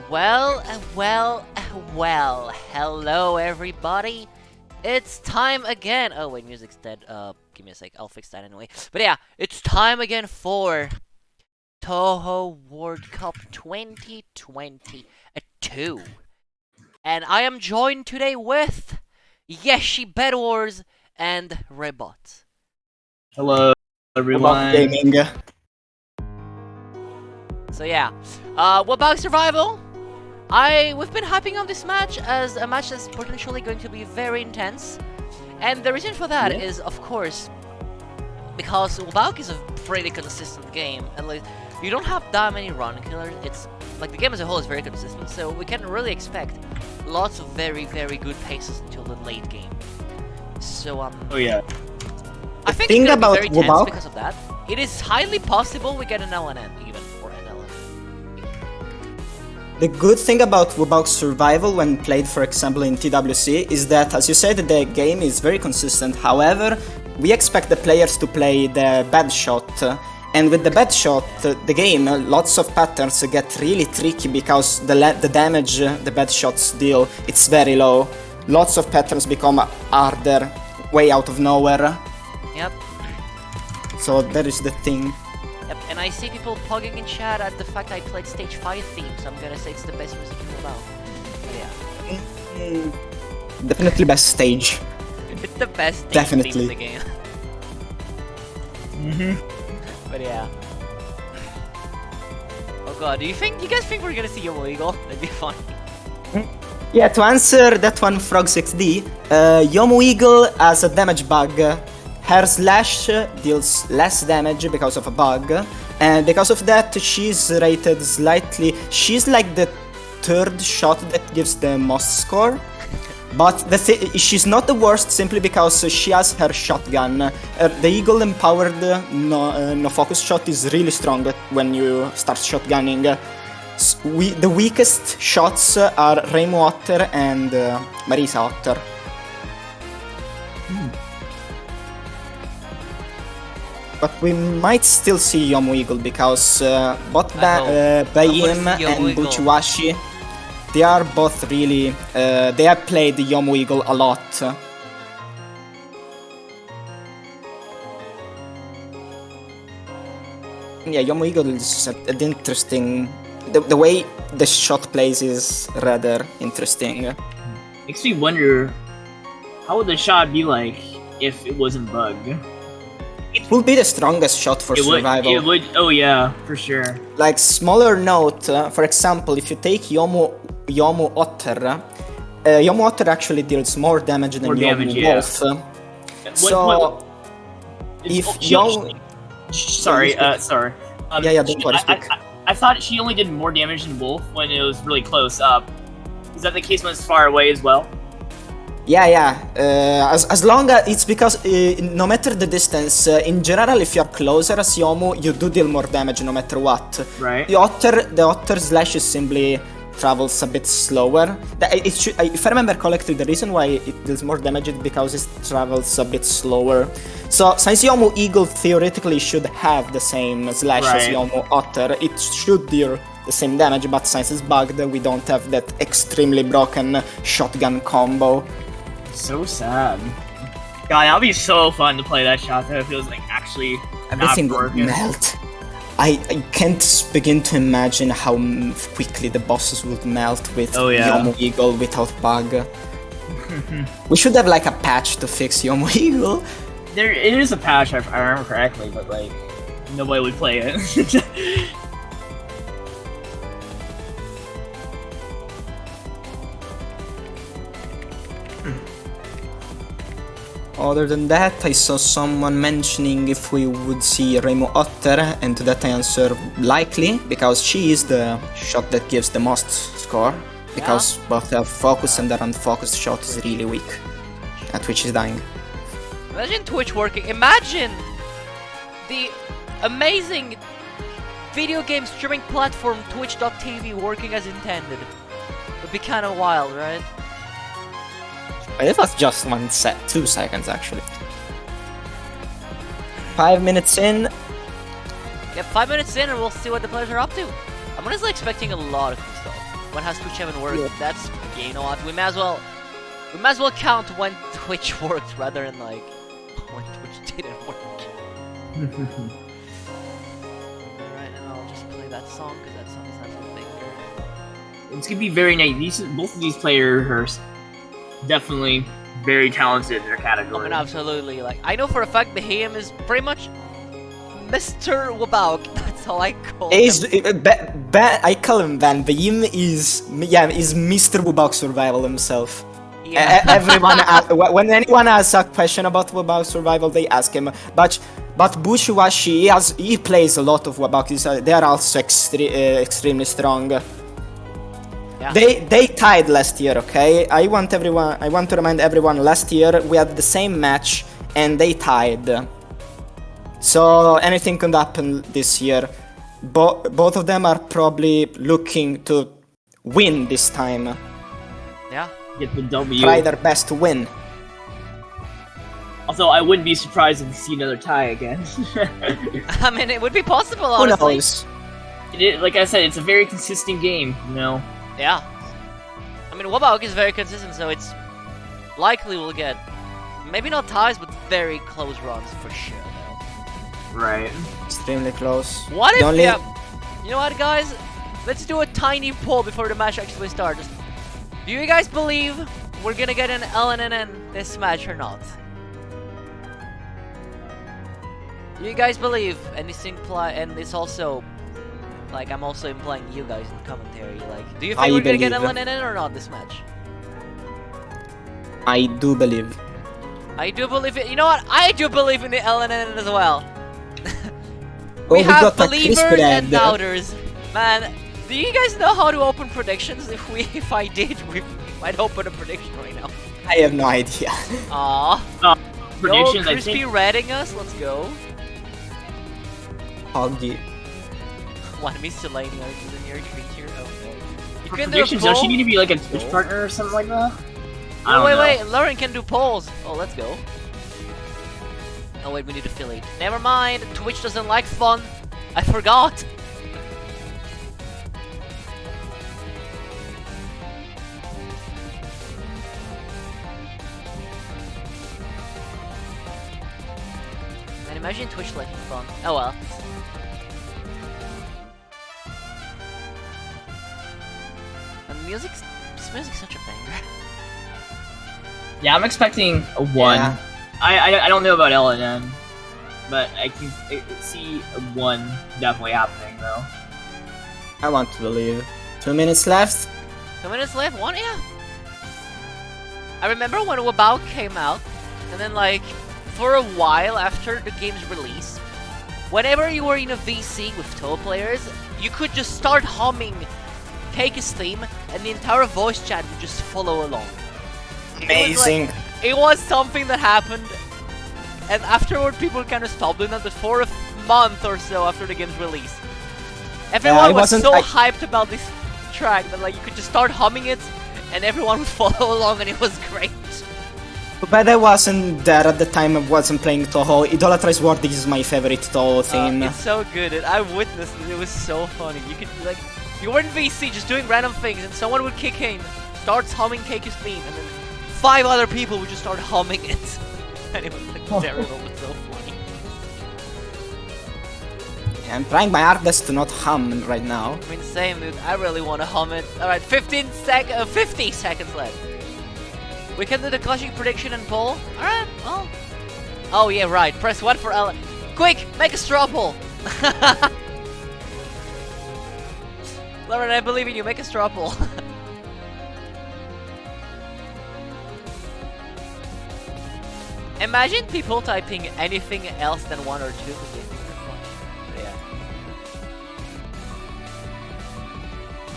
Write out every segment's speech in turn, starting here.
Well, hello everybody. It's time again. Oh wait, music's dead. Give me a sec. I'll fix that anyway. But yeah, it's time again for Touhou World Cup 2022. And I am joined today with Yeashie Bedwars and Rebot. Hello, everyone. Gaming. So yeah, WBaWC Survival. We've been hyping up this match as a match that's potentially going to be very intense, and the reason for that is, of course, because WBaWC is a pretty consistent game. At least you don't have that many run killers. It's like the game as a whole is very consistent, so we can really expect lots of very good paces until the late game. So Oh yeah. I think thing it's gonna about be very tense WBaWC because of that. It is highly possible we get an LNN even. The good thing about WBaWC Survival when played, for example, in TWC is that, as you said, the game is very consistent. However, we expect the players to play the bad shot, and with the bad shot, the game, lots of patterns get really tricky because the damage the bad shots deal, it's very low. Lots of patterns become harder, way out of nowhere. Yep. So that is the thing. Yep, and I see people pogging in chat at the fact I played Stage 5 theme, so I'm gonna say it's the best music in WBaWC. Yeah. Definitely best stage. It's the best stage Definitely. theme in the game. But yeah. Oh god, do you guys think we're gonna see Yomo Eagle? That'd be funny. Yeah, to answer that one, Frog6D, Yomo Eagle has a damage bug. Her slash deals less damage because of a bug, and because of that she's rated slightly... She's like the third shot that gives the most score, but she's not the worst simply because she has her shotgun. The Eagle empowered no focus shot is really strong when you start shotgunning. The weakest shots are Rainbow Otter and Marisa Otter. But we might still see Yomo Eagle because both Beheeyem and Buchiwashi, they are both really... they have played Yomo Eagle a lot. Yeah, Yomo Eagle is an interesting... The way the shot plays is rather interesting. Makes me wonder, how would the shot be like if it wasn't bugged? It will be the strongest shot for survival. It would. Oh yeah, for sure. Like, smaller note, for example, if you take Yomo Otter, Yomo Otter actually deals more damage than Yomo Wolf. So, if Yomo... Sorry. Yeah, don't worry, speak. I thought she only did more damage than Wolf when it was really close up. Is that the case when it's far away as well? Yeah. As long as it's because no matter the distance, in general, if you're closer as Yomu, you do deal more damage no matter what. Right. The Otter slash is simply travels a bit slower. If I remember correctly, the reason why it deals more damage is because it travels a bit slower. So since Yomu Eagle theoretically should have the same slash as Yomu Otter, it should deal the same damage, but since it's bugged, we don't have that extremely broken shotgun combo. So sad. God, that would be so fun to play that shot though. It feels like actually everything not would melt. I can't begin to imagine how quickly the bosses would melt with Yomo Eagle without bug. We should have like a patch to fix Yomo Eagle. It is a patch, if I remember correctly, but like nobody would play it. Other than that, I saw someone mentioning if we would see Rainbow Otter, and to that I answer likely, because she is the shot that gives the most score, because both her focus and her unfocused shot is really weak, at which is dying. Imagine Twitch working. Imagine the amazing video game streaming platform Twitch.tv working as intended. It would be kind of wild, right? It was just 2 seconds actually. 5 minutes in. Yeah, 5 minutes in and we'll see what the players are up to. I'm honestly expecting a lot of cool stuff. when has Twitch even worked? That's you know what? We might as well count when Twitch worked rather than like when Twitch didn't work. Alright, and I'll just play that song because that song is not a banger. It's gonna be very nice. Both of these players are definitely very talented in their category. I mean, absolutely. Like I know for a fact Beheeyem is pretty much Mr. WBaWC. That's how I call him. I call him Van. Beheeyem is Mr. WBaWC Survival himself. Yeah. Everyone, when anyone asks a question about WBaWC Survival, they ask him. But Buchiwashi, he plays a lot of WBaWC. They are also extremely strong. Yeah. They tied last year, okay? I want to remind everyone, last year we had the same match and they tied. So anything could happen this year. Both of them are probably looking to win this time. Yeah. Get the W. Try their best to win. Although I wouldn't be surprised if we see another tie again. I mean, it would be possible, honestly. Who knows? Like I said, it's a very consistent game, you know? Yeah. I mean, WBaWC is very consistent, so it's likely we'll get maybe not ties, but very close runs for sure. Right. Extremely close. What if? Only... Yeah. You know what, guys? Let's do a tiny poll before the match actually starts. Do you guys believe we're gonna get an LNN this match or not? Do you guys believe? And it's also like I'm also implying you guys in commentary. Like, do you think we're gonna get an LNN or not this match? I do believe. I do believe it. You know what? I do believe in the LNN as well. We have believers and doubters. Man, do you guys know how to open predictions? If I did, we might open a prediction right now. I have no idea. Aww. Predictions, Yo, Crispy rating us. Let's go. Hoggy. One miscellaneous is a near creature. Oh no. You For can predictions, do a don't poll? you need to be like a Twitch partner or something like that? Oh, wait, Lauren can do polls. Oh, let's go. Oh wait, we need affiliate. Never mind, Twitch doesn't like fun. I forgot. Man, imagine Twitch liking fun. Oh well. And this music's such a banger. Yeah, I'm expecting a 1. Yeah. I don't know about LNN, but I can see a 1 definitely happening though. I want to believe. 2 minutes left. 2 minutes left, 1, yeah. I remember when WBaWC came out, and then like, for a while after the game's release, whenever you were in a VC with Touhou players, you could just start humming Cake's theme, and the entire voice chat would just follow along. Amazing. It was something that happened, and afterward people kind of stopped doing that, but for a month or so after the game's release, everyone was so hyped about this track that like you could just start humming it, and everyone would follow along, and it was great. But I wasn't there at the time. I wasn't playing Touhou. Idolatrize World is my favorite Touhou theme. It's so good. I witnessed it. It was so funny. You could like, you were in VC just doing random things, and someone would kick in, starts humming Cake's theme, and then 5 other people would just start humming it. And it was like terrible, but so funny. Yeah, I'm trying my hardest to not hum right now. I mean, same dude. I really want to hum it. Alright, 50 seconds left. We can do the clashing prediction and poll. Alright, well. Oh yeah, right. Press 1 for Ellen. Quick, make a straw poll. Lauren, I believe in you. Make a straw poll. Imagine people typing anything else than 1 or 2 because they think they're funny. But yeah.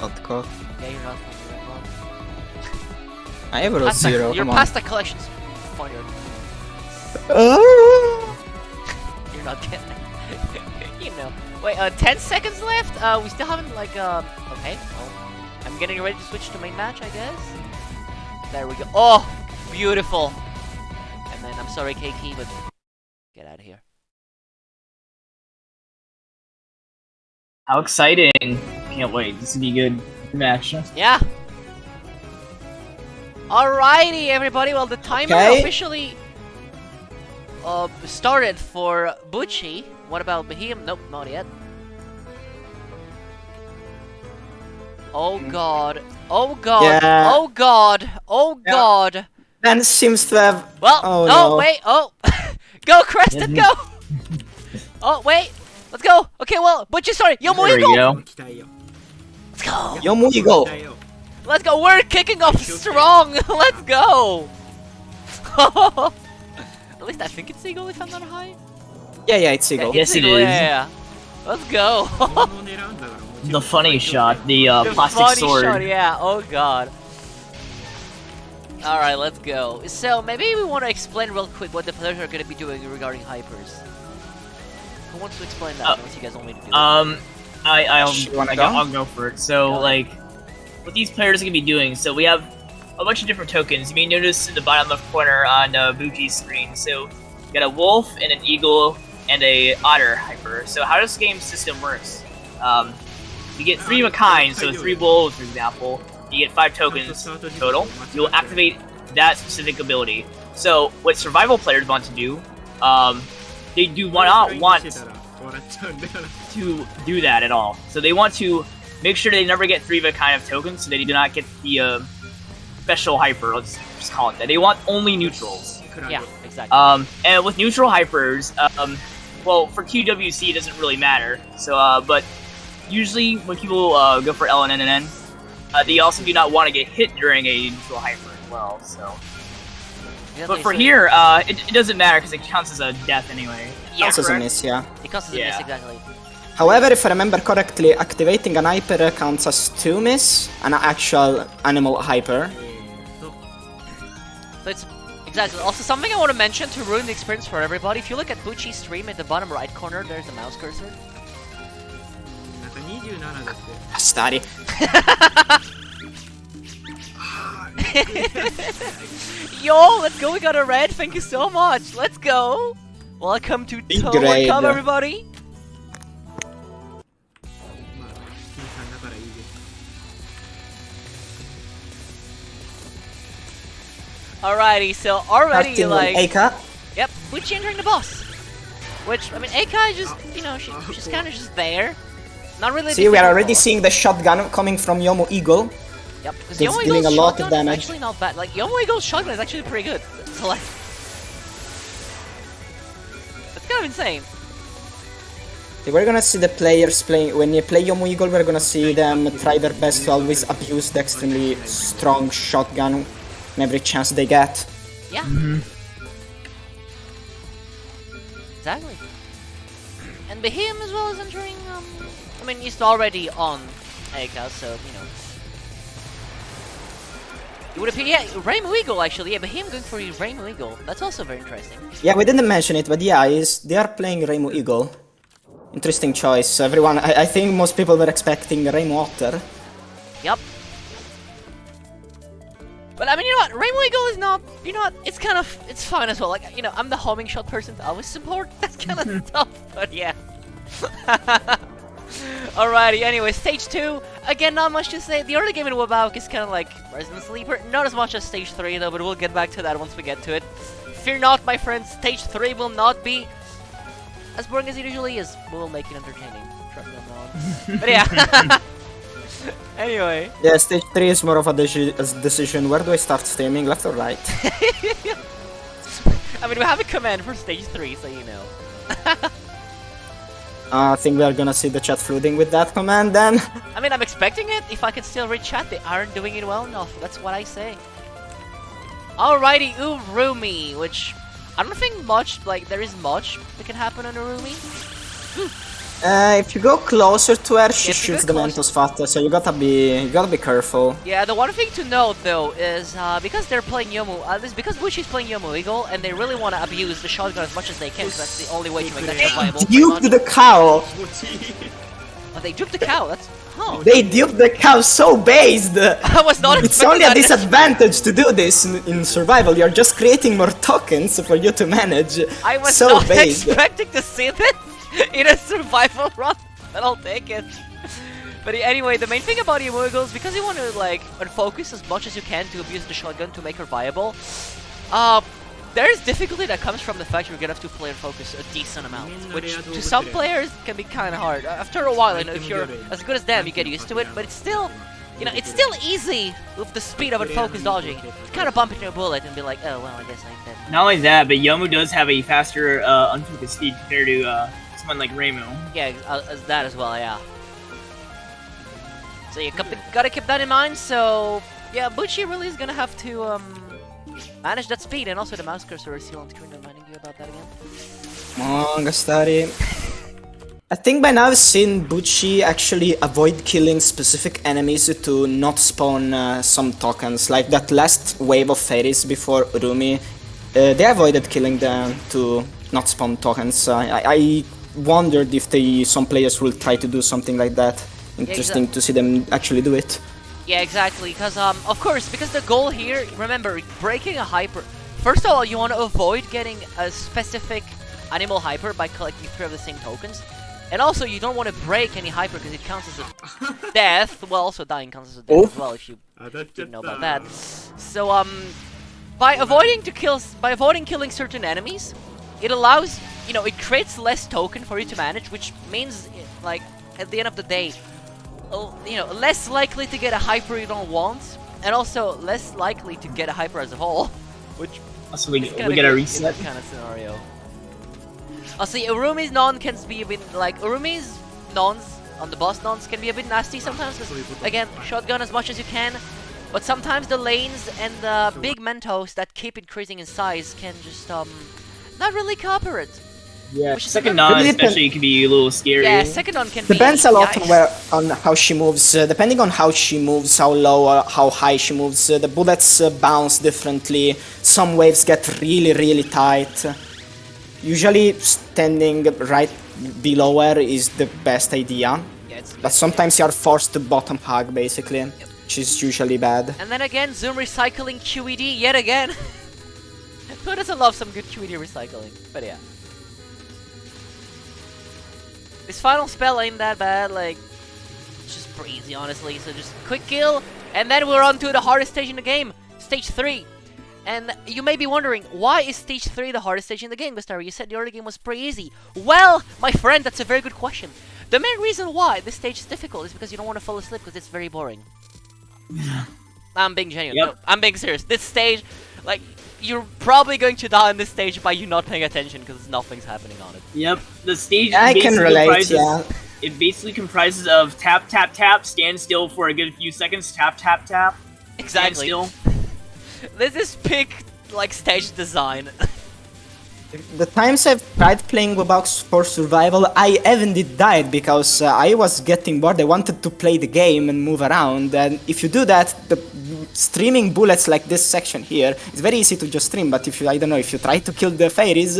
Not caught. Yeah, you're not funny, right? I have a 0. Your Come on. pasta collection's funnier. You're not getting it. You know. Wait, 10 seconds left? We still haven't, like, okay. Well, I'm getting ready to switch to main match, I guess. There we go. Oh! Beautiful! And then, I'm sorry, KK, but get out of here. How exciting! Can't wait. This will be good. match. Yeah. Alrighty, everybody. Well, the timer officially started for Buchi. What about Beheeyem? Nope, not yet. Oh god. Oh god. Yeah. Oh god. Oh Yeah. god. Ben seems to have. Well, oh no, no. wait. Oh. Go, Crested, go. Oh, wait. Let's go. Okay, well, Buchi, sorry. Yomo There Eagle. we go. Let's go. Yomu Eagle. Let's go. We're kicking off strong. Let's go. At least I think it's Eagle if I'm not high. Yeah, it's Eagle. Yes, it Eagle, is. Yeah. Let's go. The funny shot, the The plastic funny sword. shot, yeah. Oh god. Alright, let's go. So, maybe we want to explain real quick what the players are going to be doing regarding hypers. Who wants to explain that? Unless you guys want me to do it. I'll go for it. So, like, what these players are going to be doing, so we have a bunch of different tokens. You may notice in the bottom left corner on Buchi's screen. So, you got a wolf and an eagle and a otter hyper. So, how this game system works, you get 3 of a kind, so 3 wolves, for example. You get 5 tokens total. You'll activate that specific ability. So, what survival players want to do, they do not want to do that at all. So they want to make sure they never get 3 of a kind of tokens, so they do not get the special hyper. Let's just call it that. They want only neutrals. Yeah, exactly. And with neutral hypers, well, for QWC it doesn't really matter. So, but usually when people go for L and N, they also do not want to get hit during a neutral hyper as well. So. But for here, it doesn't matter because it counts as a death anyway. Yeah, Counts as a miss, yeah. it counts as a miss, exactly. However, if I remember correctly, activating an hyper counts as 2 miss, an actual animal hyper. So it's exactly. Also, something I want to mention to ruin the experience for everybody. If you look at Buchi's stream at the bottom right corner, there's the mouse cursor. Gastari. Yo, let's go. We got a red. Thank you so much. Let's go. Welcome to Touhou, Cup, everybody. Alrighty, so already Starting like. with Eika. Yep, Buchi entering the boss. Which, I mean, Eika is just, you know, she's kind of just there. Not really. See, we are already seeing the shotgun coming from Yomu Eagle. Yep, because It's Yomo dealing Eagle's a lot of shotgun damage. is actually not bad. Like, Yomo Eagle's shotgun is actually pretty good. So, like, it's kind of insane. We're gonna see the players playing. When you play Yomu Eagle, we're gonna see them try their best to always abuse the extremely strong shotgun in every chance they get. Yeah. Exactly. And Beheeyem as well is entering, I mean, he's already on Eika, so, you know. It would appear, yeah, Rainbow Eagle actually, yeah, Beheeyem going for Rainbow Eagle. That's also very interesting. Yeah, we didn't mention it, but yeah, they are playing Rainbow Eagle. Interesting choice. Everyone, I think most people were expecting Rainbow Otter. Yep. But I mean, you know what? Rainbow Eagle is not, you know what? It's kind of, it's fun as well. Like, you know, I'm the homing shot person to always support that kind of stuff, but yeah. Alrighty, anyway, stage 2. Again, not much to say. The early game in WBaWC is kind of like Resident Sleeper. Not as much as stage 3 though, but we'll get back to that once we get to it. Fear not, my friends, stage 3 will not be as boring as it usually is. We'll make it entertaining. Trust me, I'm not. But yeah. Anyway. Yeah, stage 3 is more of a decision. Where do I start streaming, left or right? I mean, we have a command for stage 3, so you know. I think we are gonna see the chat flooding with that command then. I mean, I'm expecting it. If I can still read chat, they aren't doing it well enough. That's what I say. Alrighty, Urumi, which I don't think much, like, there is much that can happen on Urumi. If you go closer to her, she If you shoots go the Mentos faster, so you gotta be careful. Yeah, the one thing to note though is because they're playing Yomu, at least because Bushi's playing Yomu Eagle, and they really want to abuse the shotgun as much as they can, because that's the only way to make that survivable. Duped the cow! Oh, they duped the cow, that's... Oh. They duped the cow so based! I was not It's expecting only a that. disadvantage to do this in survival, you're just creating more tokens for you to manage. I was so not based. expecting to see this in a survival run, but I'll take it. But anyway, the main thing about Yeashie is because you want to like unfocus as much as you can to abuse the shotgun to make her viable. There's difficulty that comes from the fact you're gonna have to play and focus a decent amount, which to some players can be kind of hard. After a while, you know, if you're as good as them, you get used to it. But it's still, you know, it's still easy with the speed of unfocused dodging. You kind of bump into a bullet and be like, oh well, I guess I'm dead. Not only that, but Yomu does have a faster unfocused speed compared to someone like Reimu. Yeah, as that as well, yeah. So you gotta keep that in mind. So yeah, Buchi really is gonna have to manage that speed, and also the mouse cursor is still on screen. Reminding you about that again. Come on, Gastari. I think by now I've seen Buchi actually avoid killing specific enemies to not spawn some tokens, like that last wave of fairies before Urumi. They avoided killing them to not spawn tokens. I wondered if some players will try to do something like that. Interesting to see them actually do it. Yeah, exactly, because of course, because the goal here, remember, breaking a hyper, first of all, you want to avoid getting a specific animal hyper by collecting 3 of the same tokens, and also you don't want to break any hyper because it counts as a death. Well, also dying counts as a death as well, if you didn't know about that. So by avoiding killing certain enemies, it allows, you know, it creates less token for you to manage, which means, like, at the end of the day, you know, less likely to get a hyper you don't want, and also less likely to get a hyper as a whole, which also we get a reset kind of scenario. Also, Urumi's non can be a bit like Urumi's nons on the boss nons can be a bit nasty sometimes. Again, shotgun as much as you can, but sometimes the lanes and the big Mentos that keep increasing in size can just not really cooperate. Yeah, second non especially can be a little scary. Yeah, second non can be. Depends a lot on how she moves. Depending on how she moves, how low or how high she moves, the bullets bounce differently. Some waves get really tight. Usually standing right below her is the best idea. Yeah, but sometimes you are forced to bottom hug basically, which is usually bad. And then again, zoom recycling QED yet again. Who doesn't love some good QED recycling? But yeah. This final spell ain't that bad, like, it's just breezy, honestly, so just quick kill, and then we're on to the hardest stage in the game, Stage 3. And you may be wondering, why is Stage 3 the hardest stage in the game, Gastari? You said the early game was pretty easy. Well, my friend, that's a very good question. The main reason why this stage is difficult is because you don't want to fall asleep, because it's very boring. I'm being genuine. Yep. No, I'm being serious. This stage, like, you're probably going to die on this stage by you not paying attention because nothing's happening on it. Yep, the stage I can relate, yeah. It basically comprises of tap, tap, tap, stand still for a good few seconds, tap, tap, tap, Exactly. stand still. This is peak, like, stage design. The times I've tried playing WBaWC for survival, I haven't died because I was getting bored. I wanted to play the game and move around, and if you do that, the streaming bullets like this section here, it's very easy to just stream, but if you, I don't know, if you try to kill the fairies,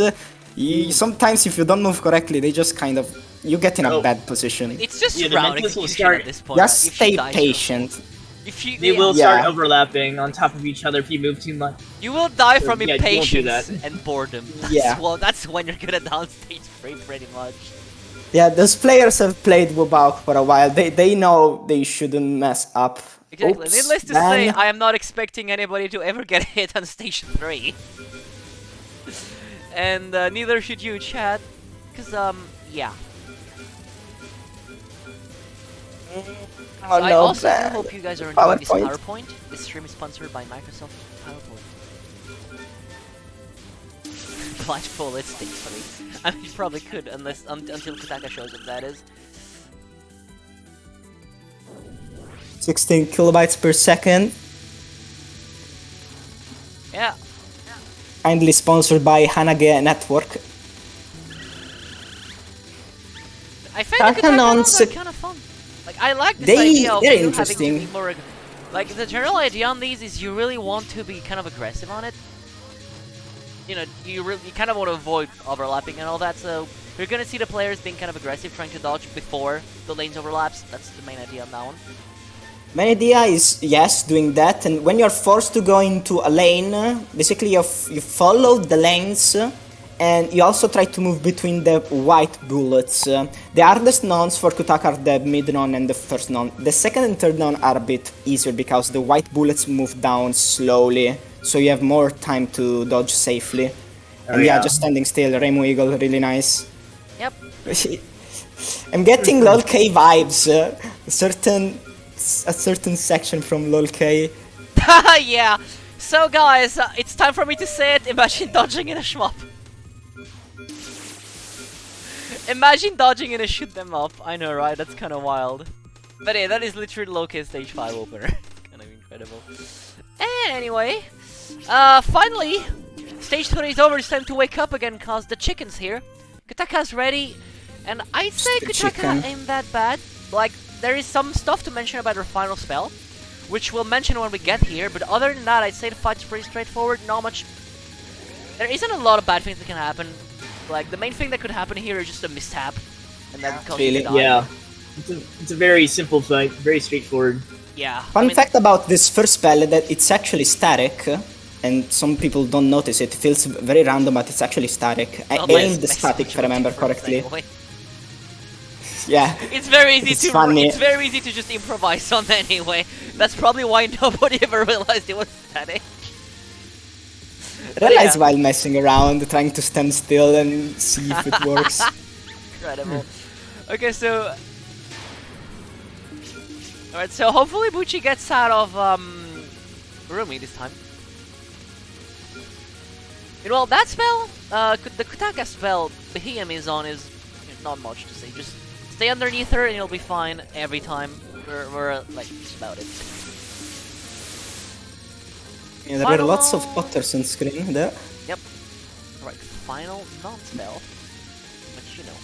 sometimes if you don't move correctly, they just kind of, you get in a bad position. It's just Yeah, the round Mentos will execution start- at this point. Just If stay she dies, patient. They will Yeah. start overlapping on top of each other if you move too much. You will die from Yeah, you won't do impatience that. and boredom. That's, Yeah. Well, that's when you're gonna down stage 3 pretty much. Yeah, those players have played WBaWC for a while. They know they shouldn't mess up. Exactly. Oops, Needless to man. say, I am not expecting anybody to ever get hit on stage 3. And neither should you, chat. Because, yeah. Oh, So I no, also do man. hope you guys are enjoying this PowerPoint. PowerPoint. This stream is sponsored by Microsoft PowerPoint. Blindfold, it's stage 3. I mean, you probably could, unless until Kotaka shows up, that is. 16 kilobytes per second. Yeah. Kindly sponsored by Hanage Network. I find the Canons- Kotaka kind of fun. Like, I like this They- idea of they're you having to interesting. be more... Like, the general idea on these is you really want to be kind of aggressive on it. You know, you kind of want to avoid overlapping and all that, so you're gonna see the players being kind of aggressive, trying to dodge before the lanes overlaps. That's the main idea on that one. My idea is, yes, doing that, and when you're forced to go into a lane, basically you follow the lanes, and you also try to move between the white bullets. The hardest nons for Kutaka are the mid non and the first non. The second and third non are a bit easier because the white bullets move down slowly, so you have more time to dodge safely. And yeah, just standing still, Rainbow Eagle, really nice. Yep. I'm getting LOL K vibes. A certain section from LOL K. Yeah. So guys, it's time for me to say it. Imagine dodging in a shmup. Imagine dodging in a shoot them up. I know, right? That's kind of wild. But yeah, that is literally low-key stage 5 opener. Kind of incredible. And anyway, finally, stage 3 is over. It's time to wake up again, cause the chicken's here. Kutaka's ready, and I'd say Kutaka ain't that bad. Like, there is some stuff to mention about her final spell, which we'll mention when we get here, but other than that, I'd say the fight's pretty straightforward, not much... There isn't a lot of bad things that can happen. Like, the main thing that could happen here is just a mistap, and then cause you to die. Yeah. It's a very simple fight, very straightforward. Yeah. Fun fact about this first spell that it's actually static, and some people don't notice it. It feels very random, but it's actually static. I aimed the static, if I remember correctly. Anyway. Yeah. It's very easy It's to funny. It's very easy to just improvise on anyway. That's probably why nobody ever realized it was static. Realize while messing around, trying to stand still and see if it works. Incredible. Okay, so... Alright, so hopefully Buchi gets out of, Rumi this time. And well, that spell, the Kutaka spell Beheeyem is on is not much to say. Just stay underneath her and you'll be fine every time. We're like, just about it. Yeah, there are lots of potters on screen there. Yep. Right, final non-spell. But you know.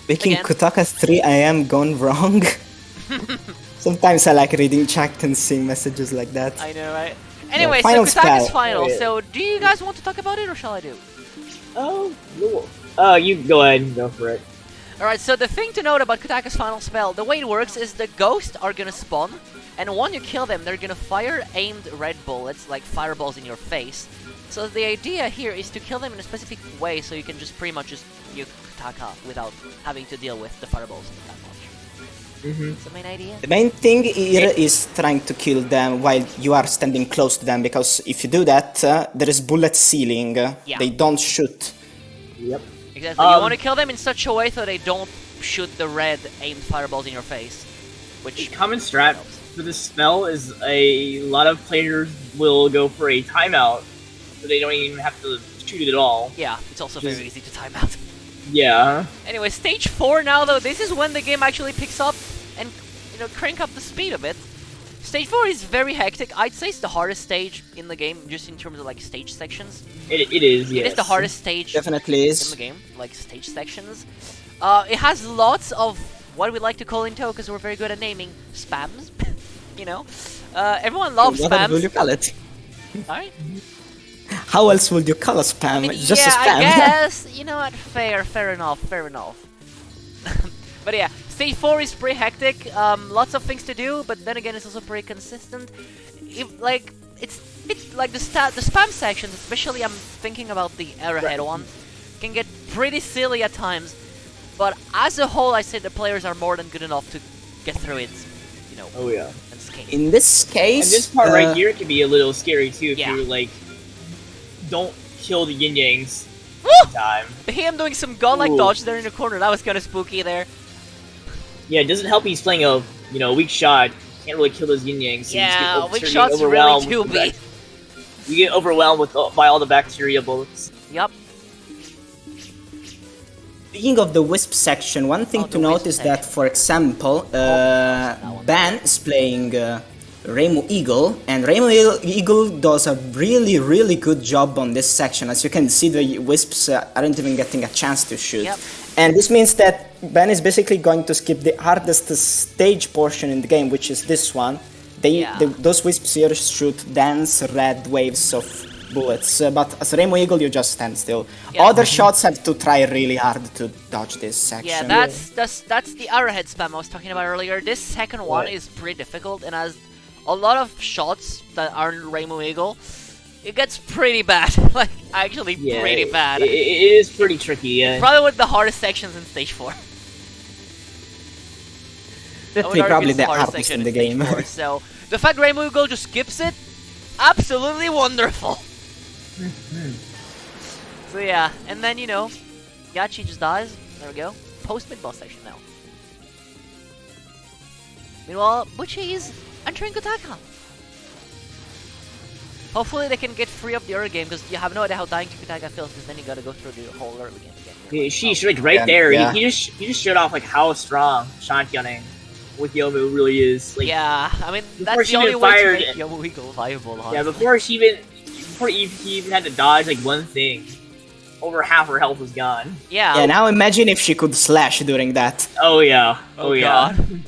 Making Again. Kutaka 3 AM gone wrong. Sometimes I like reading chat and seeing messages like that. I know, right? Anyway, so final Kutaka's spell. final. Yeah. So, do you guys want to talk about it or shall I do? You go ahead and go for it. Alright, so the thing to note about Kutaka's final spell, the way it works is the ghosts are gonna spawn, and when you kill them, they're gonna fire aimed red bullets, like fireballs in your face. So the idea here is to kill them in a specific way, so you can just pretty much just use Kutaka without having to deal with the fireballs that much. That's the main idea. The main thing here is trying to kill them while you are standing close to them, because if you do that, there is bullet ceiling. Yeah. They don't shoot. Yep. Exactly, you want to kill them in such a way so they don't shoot the red aimed fireballs in your face. Which... Common strat for this spell is a lot of players will go for a timeout, so they don't even have to shoot it at all. Yeah, it's also very easy to time out. Yeah. Anyway, stage 4 now though, this is when the game actually picks up and, you know, crank up the speed a bit. Stage 4 is very hectic. I'd say it's the hardest stage in the game, just in terms of like stage sections. It is, yes. It is the hardest stage Definitely in is. the game, like stage sections. It has lots of what we like to call in Touhou, because we're very good at naming, spams. You know? Everyone loves What else will you spams. call it? Alright? How else would you call a spam? I mean, It's just yeah, a spam. I guess. You know what? Fair enough. But yeah, stage 4 is pretty hectic. Lots of things to do, but then again, it's also pretty consistent. It's like the spam sections, especially I'm thinking about the arrowhead one, can get pretty silly at times. But as a whole, I say the players are more than good enough to get through it. You know. Oh yeah. And skate. In this case, And this part right here can be a little scary too if Yeah. you like don't kill the yin yangs Woo! time. Him doing some godlike Ooh. dodge there in the corner. That was kind of spooky there. Yeah, it doesn't help he's playing a weak shot. Can't really kill those yin yangs. So Yeah, you weak just get shots really overwhelmed do with be. You get overwhelmed with by all the bacteria bullets. Yup. speaking of the Wisp section, one thing Oh, to the note Wisp is that, for example, one. Ban is playing Rainbow Eagle, and Rainbow Eagle does a really good job on this section. As you can see, the Wisps aren't even getting a chance to shoot. Yep. And this means that Ben is basically going to skip the hardest stage portion in the game, which is this one. Those Wisps here shoot dense red waves of bullets, but as Rainbow Eagle you just stand still. Yeah. Other shots have to try really hard to dodge this section. Yeah, that's the arrowhead spam I was talking about earlier. This second one is pretty difficult and has a lot of shots that aren't Rainbow Eagle. it gets pretty bad. Like, actually Yeah, pretty bad. It is pretty tricky, yeah. Probably one of the hardest sections in Stage 4. Definitely probably the hardest section in the game. 4, so, the fact Raymugo just skips it, absolutely wonderful. So yeah, and then, you know, Yeashie just dies. There we go. Post mid-boss section now. Meanwhile, Buchi is entering Kotaka. Hopefully they can get free of the early game, because you have no idea how dying to Kotaka feels, because then you gotta go through the whole early game again. Yeah, she's like right there. Yeah. He just showed off like how strong shotgunning with Yomu really is. Like, Yeah, I mean, before that's she the only even way to fired make it. Yomu Eagle viable, honestly. yeah, before he even had to dodge like one thing, over half her health was gone. Yeah. Yeah, now imagine if she could slash during that. Oh yeah. Oh, yeah. God.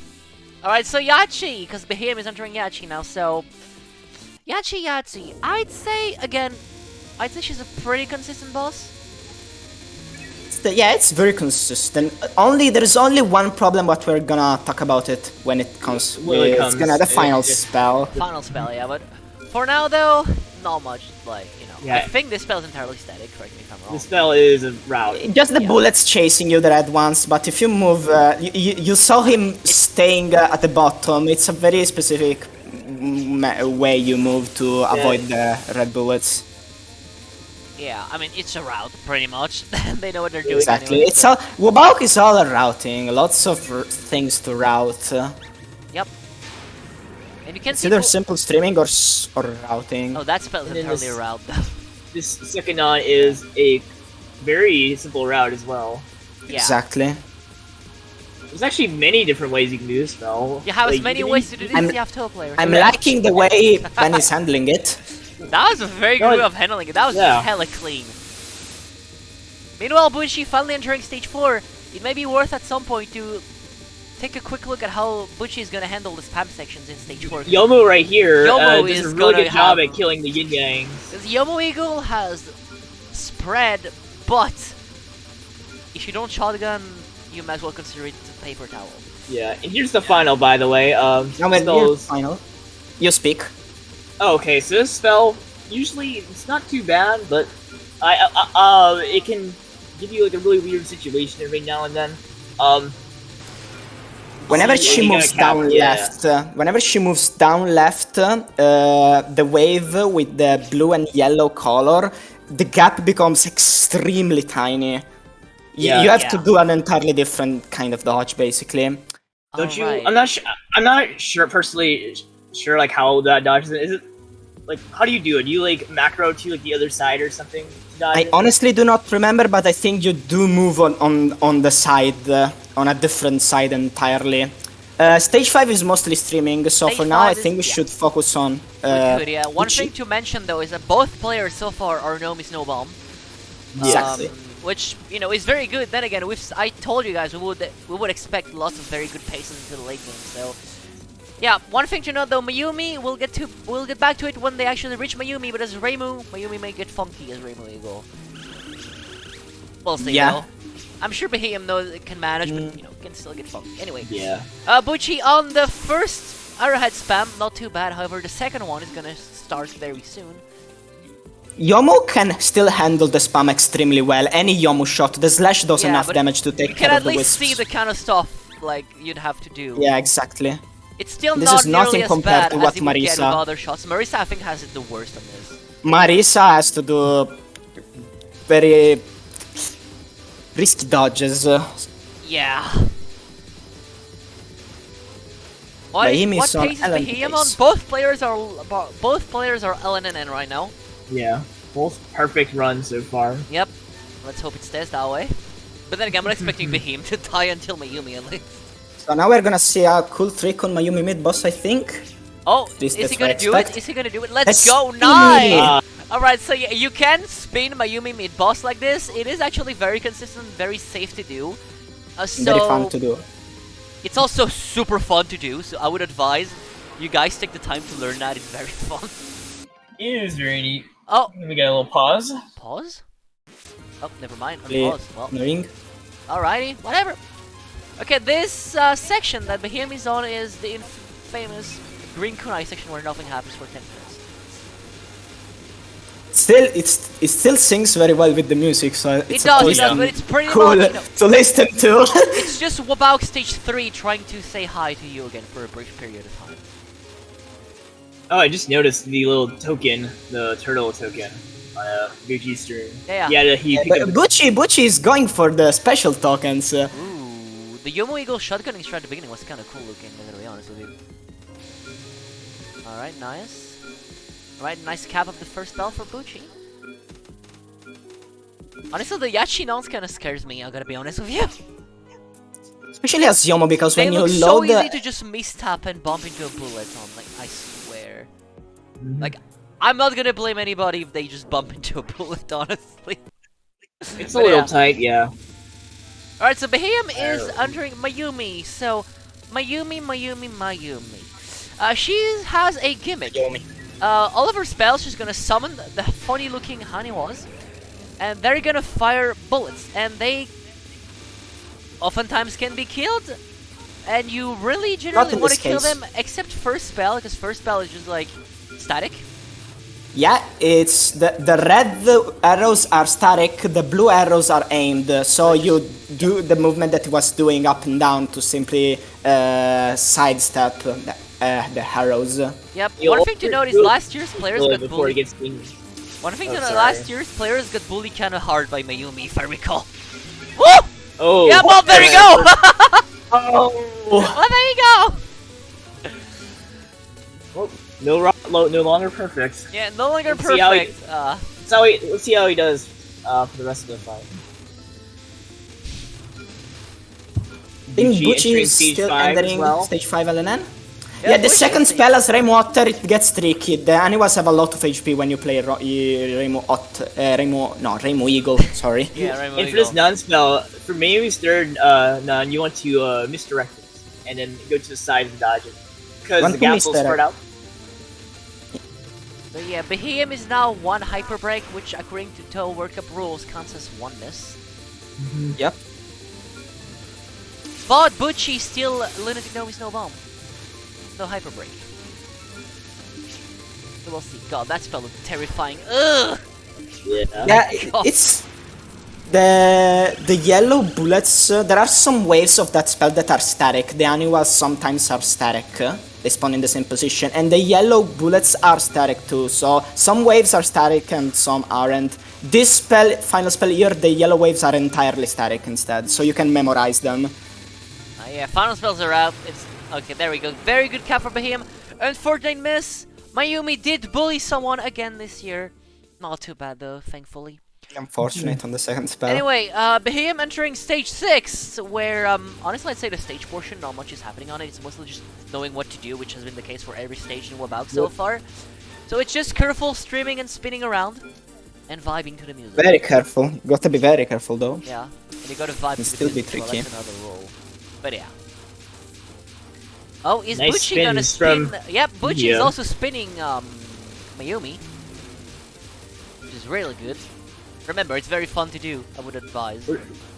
Alright, so Yeashie, because Beheeyem is entering Yeashie now, so... Yeashie, I'd say she's a pretty consistent boss. Yeah, it's very consistent. There's only one problem, but we're gonna talk about it when it comes. It's gonna the final spell. Final spell, yeah, but... For now, though, not much, like, you know. Yeah. I think this spell is entirely static, correct me if I'm wrong. The spell is a route. Just the bullets chasing you the red ones, but if you move, you saw him staying at the bottom. It's a very specific way you move to avoid the red bullets. Yeah, I mean, it's a route, pretty much. They know what they're doing Exactly. anyway, It's so- all WBaWC is all routing. Lots of things to route. Yep. And you can It's see... either simple streaming or routing. Oh, that spell is And then entirely this- a route, though. This second on is a very simple route as well. Yeah. Exactly. There's actually many different ways you can do this spell. You have Like, as many you can ways to do this I'm- as you have toe players. I'm liking the way Ben is handling it. That was a very good way of handling it. That was Yeah. hella clean. Meanwhile, Buchi finally entering stage 4. It may be worth at some point to take a quick look at how Buchi is gonna handle the spam sections in stage 4. Yomu right here Yomu does is a really gonna good job have- at killing the yin yang. Because Yomo Eagle has spread, but if you don't shotgun, you might as well consider it a paper towel. Yeah, and here's the final, by the way. Now we're spells. final. You speak. Oh, okay, so this spell usually it's not too bad, but it can give you like a really weird situation every now and then. Whenever so she you moves gotta down left, the wave with the blue and yellow color, the gap becomes extremely tiny. Yeah. You have to Yeah. do an entirely different kind of dodge, basically. Don't you? Alright. I'm not sure personally. Sure, like how that dodges it. Is it like how do you do it? Do you like macro to like the other side or something to dodge I it? honestly do not remember, but I think you do move on the side, on a different side entirely. Stage 5 is mostly streaming, so Stage for now I 5 think we is- yeah. should focus on. We could, yeah. One Buchi. thing to mention though is that both players so far are Nomi Snowbomb. Exactly. Which, you know, is very good. Then again, I told you guys we would expect lots of very good paces into the late game. So, yeah. One thing to note though, Mayumi, we'll get back to it when they actually reach Mayumi. But as Mayumi may get funky as Reimu Eagle. We'll see. Yeah. Though. I'm sure Beheeyem knows it can manage, but you know, can still get funky. Anyway. Yeah. Buchi on the first Arrowhead spam, not too bad. However, the second one is gonna start very soon. Yomu can still handle the spam extremely well. Any Yomu shot, the slash does Yeah, enough but damage to You take can care at of the least wisps. see the kind of stuff like you'd have to do. Yeah, exactly. It's still This not is nothing nearly as compared bad to what as you would get with Marisa- other shots. Marisa, I think, has it the worst on this. Marisa has to do very risky dodges. Yeah. What Beheeyem is on pace is Ellen Beheeyem pace. on? Both players are Ellen and N right now. Yeah. Both perfect runs so far. Yep. Let's hope it stays that way. But then again, I'm not expecting Beheeyem to die until Mayumi at least. So now we're gonna see a cool trick on Mayumi mid boss, I think. Oh, This is he is gonna what I do it? expect. Is he gonna do it? Let's Let's go! spin Nice! it. Alright, so yeah, you can spin Mayumi mid boss like this. It is actually very consistent, very safe to do. Very fun to do. It's also super fun to do, so I would advise you guys take the time to learn that. It's very fun. It is very neat. Oh, Let me get a little pause. pause? Oh, never mind. Really Unpause. Well, annoying. alrighty, whatever. Okay, this section that Beheeyem is on is the famous green kunai section where nothing happens for 10 minutes. it still sings very well with the music, so it's It does, but it's pretty cool much, to listen to. it's just WBaWC Stage 3 trying to say hi to you again for a brief period of time. Oh, I just noticed the little token, the turtle token, on Buchi's stream. Yeah. Yeah, he picked up. Buchi is going for the special tokens. Ooh, the Yomo Eagle shotgunning strat at the beginning was kind of cool looking, I'm gonna be honest with you. Alright, nice. Alright, nice cap of the first bell for Buchi. Honestly, the Yeashie nonce kind of scares me, I gotta be honest with you. Especially as Yomo, because They when you look so load easy to just mistap and bump into a bullet on, like, I swear. Like, I'm not gonna blame anybody if they just bump into a bullet, honestly. It's a little tight, yeah. Alright, so Beheeyem is entering Mayumi, so Mayumi. She has a gimmick. All of her spells, she's gonna summon the funny looking Haniwas, and they're gonna fire bullets, and they oftentimes can be killed, and you really generally want to kill them, except first spell, because first spell is just like static. Yeah, it's the red arrows are static, the blue arrows are aimed, so you do the movement that it was doing up and down to simply sidestep the arrows. Yep. One thing to note is last year's players got before he bullied. gets stinged. One thing to note, sorry. last year's players got bullied kind of hard by Mayumi, if I recall. Woo! Oh. Yeah, well, there you go. Oh. Well, there you go. Well, no longer perfect. Yeah, no longer Let's see how he- perfect. Let's see how he does for the rest of the fight. I think Buchi Buchi entering is stage still 5 as entering well. stage 5 LNN. Yeah, the Buchi second is- spell as Rainbow Otter, it gets tricky. The Aniwas have a lot of HP when you play Rainbow Eagle, sorry. Yeah, Rainbow And for this Eagle. non-spell, for Mayumi's third non, you want to misdirect it, and then go to the side and dodge it. Because Want the to gap will misdirect. spread out. So yeah, Beheeyem is now one hyper break, which according to Touhou World Cup rules counts as one miss. Yep. But Buchi still Lunatic no miss, no bomb. No hyper break. So we'll see. God, that spell looked terrifying. Ugh! Yeah, it's the yellow bullets. There are some waves of that spell that are static. The Aniwas sometimes are static. They spawn in the same position, and the yellow bullets are static too. So some waves are static and some aren't. This spell, final spell here, the yellow waves are entirely static instead, so you can memorize them. Yeah, final spells are out. It's okay. There we go. Very good cap for Beheeyem. Unfortunate miss. Mayumi did bully someone again this year. Not too bad though, thankfully. Unfortunate on the second spell. Anyway, Beheeyem entering stage 6, where honestly I'd say the stage portion, not much is happening on it. It's mostly just knowing what to do, which has been the case for every stage in WBaWC so far. So it's just careful streaming and spinning around and vibing to the music. Very careful. Got to be very careful though. Yeah, and you gotta vibe to the still be music, so tricky. that's another role. But yeah. Oh, is Nice Buchi gonna spins spin? from Yep, Buchi is Beheeyem. also spinning Mayumi, which is really good. Remember, it's very fun to do, I would advise.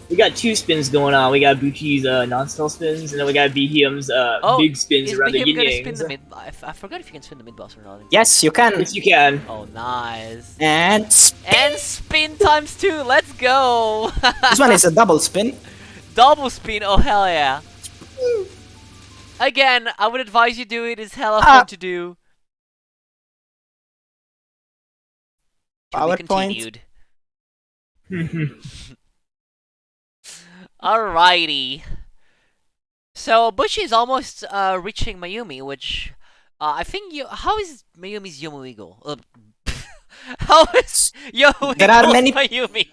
We got two spins going on. We got Buchi's non-spell spins, and then we got Beheeyem's big spins is around the Beheeyem gonna yin spin the mid? I forgot if you can spin the mid boss or not. Yes, you can. Yes, you can. Oh, nice. And And spin times 2, let's go! this one is a double spin. Double spin, oh hell yeah. Again, I would advise you do it, it's hella fun to do. To be PowerPoint. continued. Alrighty. So Buchi is almost reaching Mayumi, which I think you. How is Mayumi's Yomo Eagle? How is Yomo There are Eagle's many- Mayumi?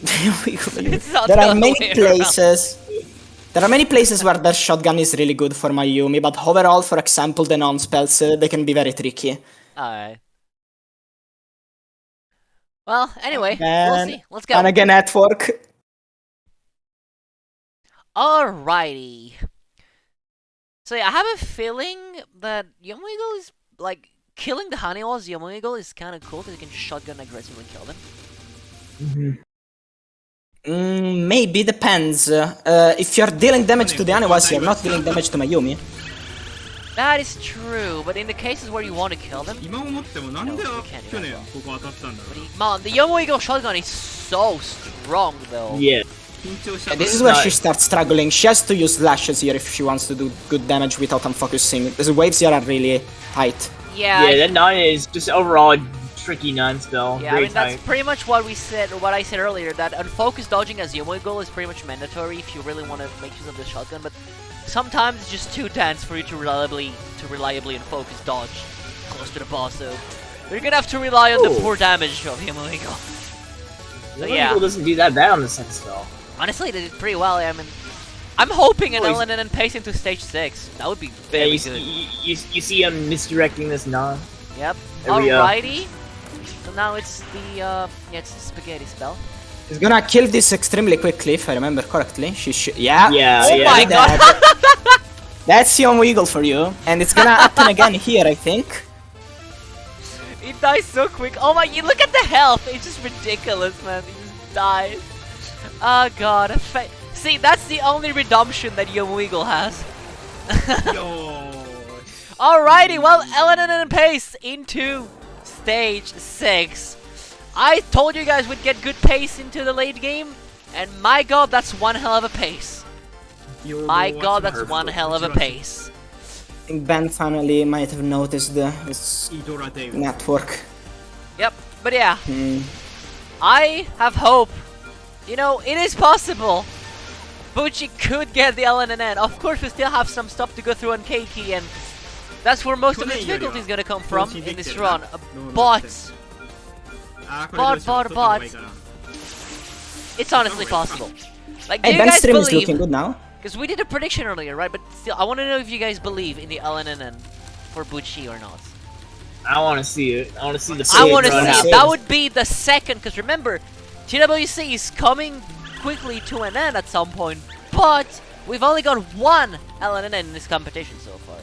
It's not There the are other many way around. places. There are many places where their shotgun is really good for Mayumi, but overall, for example, the non-spells, they can be very tricky. Alright. Well, anyway, we'll And- see. Let's go. And again, network. Alrighty. So yeah, I have a feeling that Yomo Eagle is like killing the Haniwas. Yomo Eagle is kind of cool because you can shotgun aggressively kill them. Maybe depends. If you're dealing damage to the Aniwas, you're not dealing damage to Mayumi. That is true, but in the cases where you want to kill them, 今思ってもなんで No, you can't do 去 that 年 well. ここ当たったんだろ but う man, the Yomo Eagle shotgun is so strong though. Yeah. 緊張した This is から where she starts struggling. She has to use lashes here if she wants to do good damage without unfocusing. The waves here are really tight. Yeah, Yeah, that 9 is just overall tricky 9 spell. yeah, I Very mean that's tight. pretty much what we said, or what I said earlier. That unfocused dodging as Yomo Eagle is pretty much mandatory if you really want to make use of the shotgun. But sometimes it's just too dense for you to reliably and focus dodge close to the boss. So you're gonna have to rely on the Ooh. poor damage of Yomo Eagle. So Yomo yeah. Eagle doesn't do that bad on the second spell. Honestly, they did pretty well. I mean, I'm hoping an Oh, he's- Ellen and then pace into stage 6. That would be Yeah, very you, good. you see him misdirecting this 9. Yep. There we go. Alrighty. So now it's the it's the spaghetti spell. She's gonna kill this extremely quickly, if I remember correctly. Yeah. Yeah, Oh yeah. my god. That's Young Eagle for you. And it's gonna happen again here, I think. It dies so quick. Oh my! You look at the health. It's just ridiculous, man. He just dies. Oh god. See, that's the only redemption that Yomo Eagle has. よーし Alrighty, well, Ellen and Pace into stage 6. I told you guys we'd get good pace into the late game, and my god, that's one hell of a pace. My god, that's one hell of a pace. I think Ben finally might have noticed this イドラテイル network. Yep, but yeah, Hmm. I have hope. You know, it is possible. Buchi could get the Ellen and N. Of course, we still have some stuff to go through on Keiki, and that's where most of the difficulty is gonna come from in this run. But あーこれどうしよう but 取った方がいいかな it's honestly possible. Like, do Hey, you Ben's guys stream is looking believe? good now. Because we did a prediction earlier, right? But still, I want to know if you guys believe in the LNNN for Buchi or not. I want to see it. I want to see the I big want to run see out. it. That would be the second. Because remember, TWC is coming quickly to an end at some point. But we've only got one LNNN in this competition so far.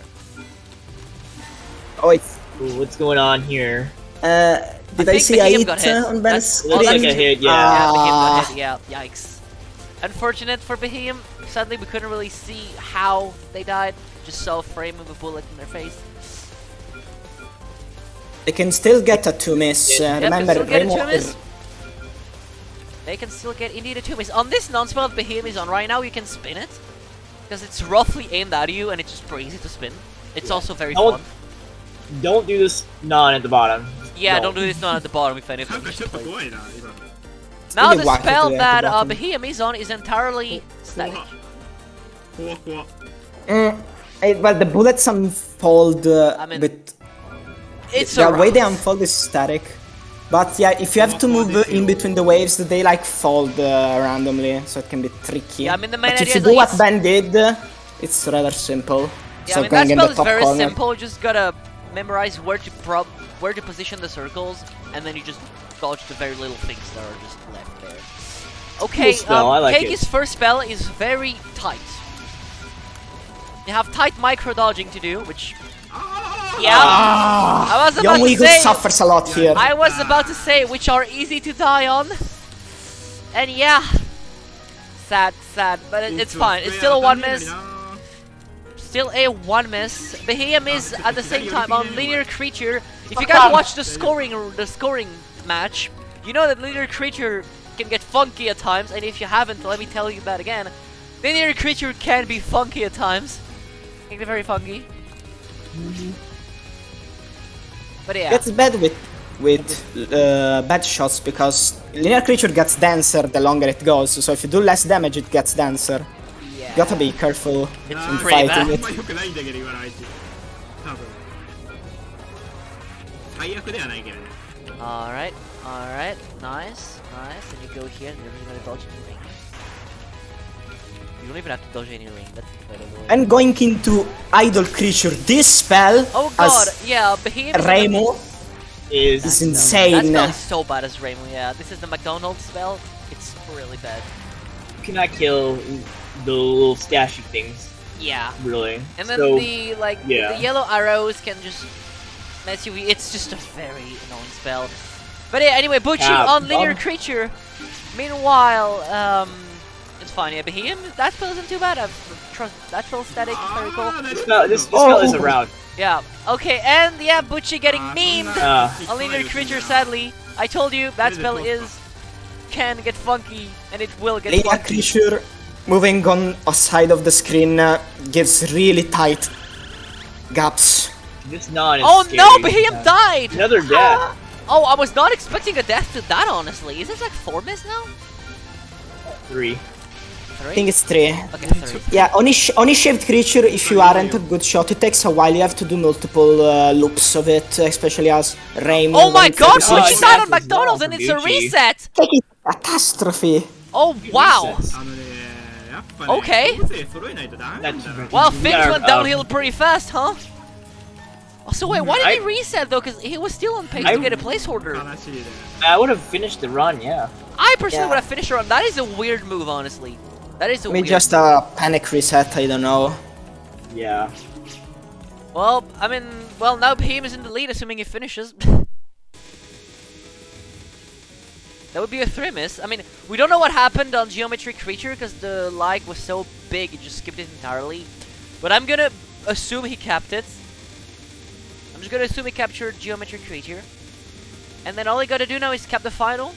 Oh, it's. Ooh, what's going on here? Did I think see a Beheeyem hit got hit. on Ben's That's- Looks like screen? a hit, yeah. Yeah, Beheeyem Ah. got hit. Yeah, yikes. Unfortunate for Beheeyem. Sadly, we couldn't really see how they died. Just saw a frame of a bullet in their face. They can still get a 2-miss. Yep, Remember, can still get a Remo 2-miss. They can still get indeed a 2-miss. On this non-spell that Beheeyem is on right now, you can spin it. Because it's roughly aimed at you and it's just pretty easy to spin. It's also very Don't- fun. Don't do this 9 at the bottom. Yeah, don't do this not at the bottom if anything. なんか just ちょっと play. 怖いな今 Now really the wacky spell to the that bottom. Beheeyem is on is entirely static. 怖怖 Well, the bullets unfold I mean, but It's the way they around. unfold is static. But yeah, if you have to move in between the waves, they like fold randomly, so it can be tricky. Yeah, I mean, the main but if idea you is do like what it's- Ben did, it's rather simple. Yeah, So I mean that going in spell the is top very corner. simple. You just gotta memorize where to position the circles, and then you just dodge the very little things that are just left there. Okay, Cool spell, I like it. Keiki's first spell is very tight. You have tight micro dodging to do, which yeah, I was about Young to Eagle say. suffers a lot here. I was about to say which are easy to die on, and yeah, sad, but it's fine. It's still a 1-miss. Still a 1-miss. Beheeyem is at the same time on linear creature. If you guys watch the scoring match, you know that linear creature can get funky at times, and if you haven't, let me tell you that again. Linear creature can be funky at times. Can be very funky. But yeah. It's bad with bad shots because linear creature gets denser the longer it goes. So if you do less damage, it gets denser. Yeah. You gotta be careful It's in pretty fighting bad. it. あんま良くないんだけど今の相手多分最悪ではないけどね Alright, nice. And you go here and you're just gonna dodge any ring. You don't even have to dodge any ring, that's incredible. And going into idle creature, this spell Oh god, as yeah, Beheeyem Remo Is is That insane. spell is so bad as Raymond, yeah. This is the McDonald's spell. It's really bad. you cannot kill the little stashy things, Yeah. really. And then so, the yeah. the yellow arrows can just mess you. It's just a very annoying spell. But yeah, anyway, Buchi on linear creature. Meanwhile, It's fine, yeah, Beheeyem, that spell isn't too bad. That spell static, very cool. This spell is around. Yeah, okay, and yeah, Buchi getting memed! A linear creature, sadly. I told you, that spell can get funky, and it will get Linear funky. creature moving on a side of the screen gives really tight gaps. This non is Oh scary. no, Beheeyem died! Another death. Oh, I was not expecting a death to that, honestly. Is this like 4 miss now? 3. 3? I think it's 3. Okay, 3. Yeah, on a shaped creature, if you aren't a good shot, it takes a while. You have to do multiple loops of it, especially as Rainbow. Oh my god, Oh, Buchi it's died on death as McDonald's well and for it's a Buchi. reset! Catastrophe. Oh wow! あのね、やっぱね、 Okay. 個性揃えないとダメなんだろ。 Well, things Yeah, went downhill pretty fast, huh? Oh, so wait, why did he I- reset though? Because he was still on pace I- to get a placeholder. 悲しいね。 I would have finished the run, yeah. I personally Yeah. would have finished around. That is a weird move, honestly. That is a Maybe weird just a panic reset, I don't know. Yeah. Well, I mean, well, now Beheeyem is in the lead, assuming he finishes. That would be a 3 miss. I mean, we don't know what happened on Geometry Creature because the lag was so big, it just skipped it entirely. But I'm gonna assume he capped it. I'm just gonna assume he captured Geometry Creature. And then all he gotta do now is cap the final.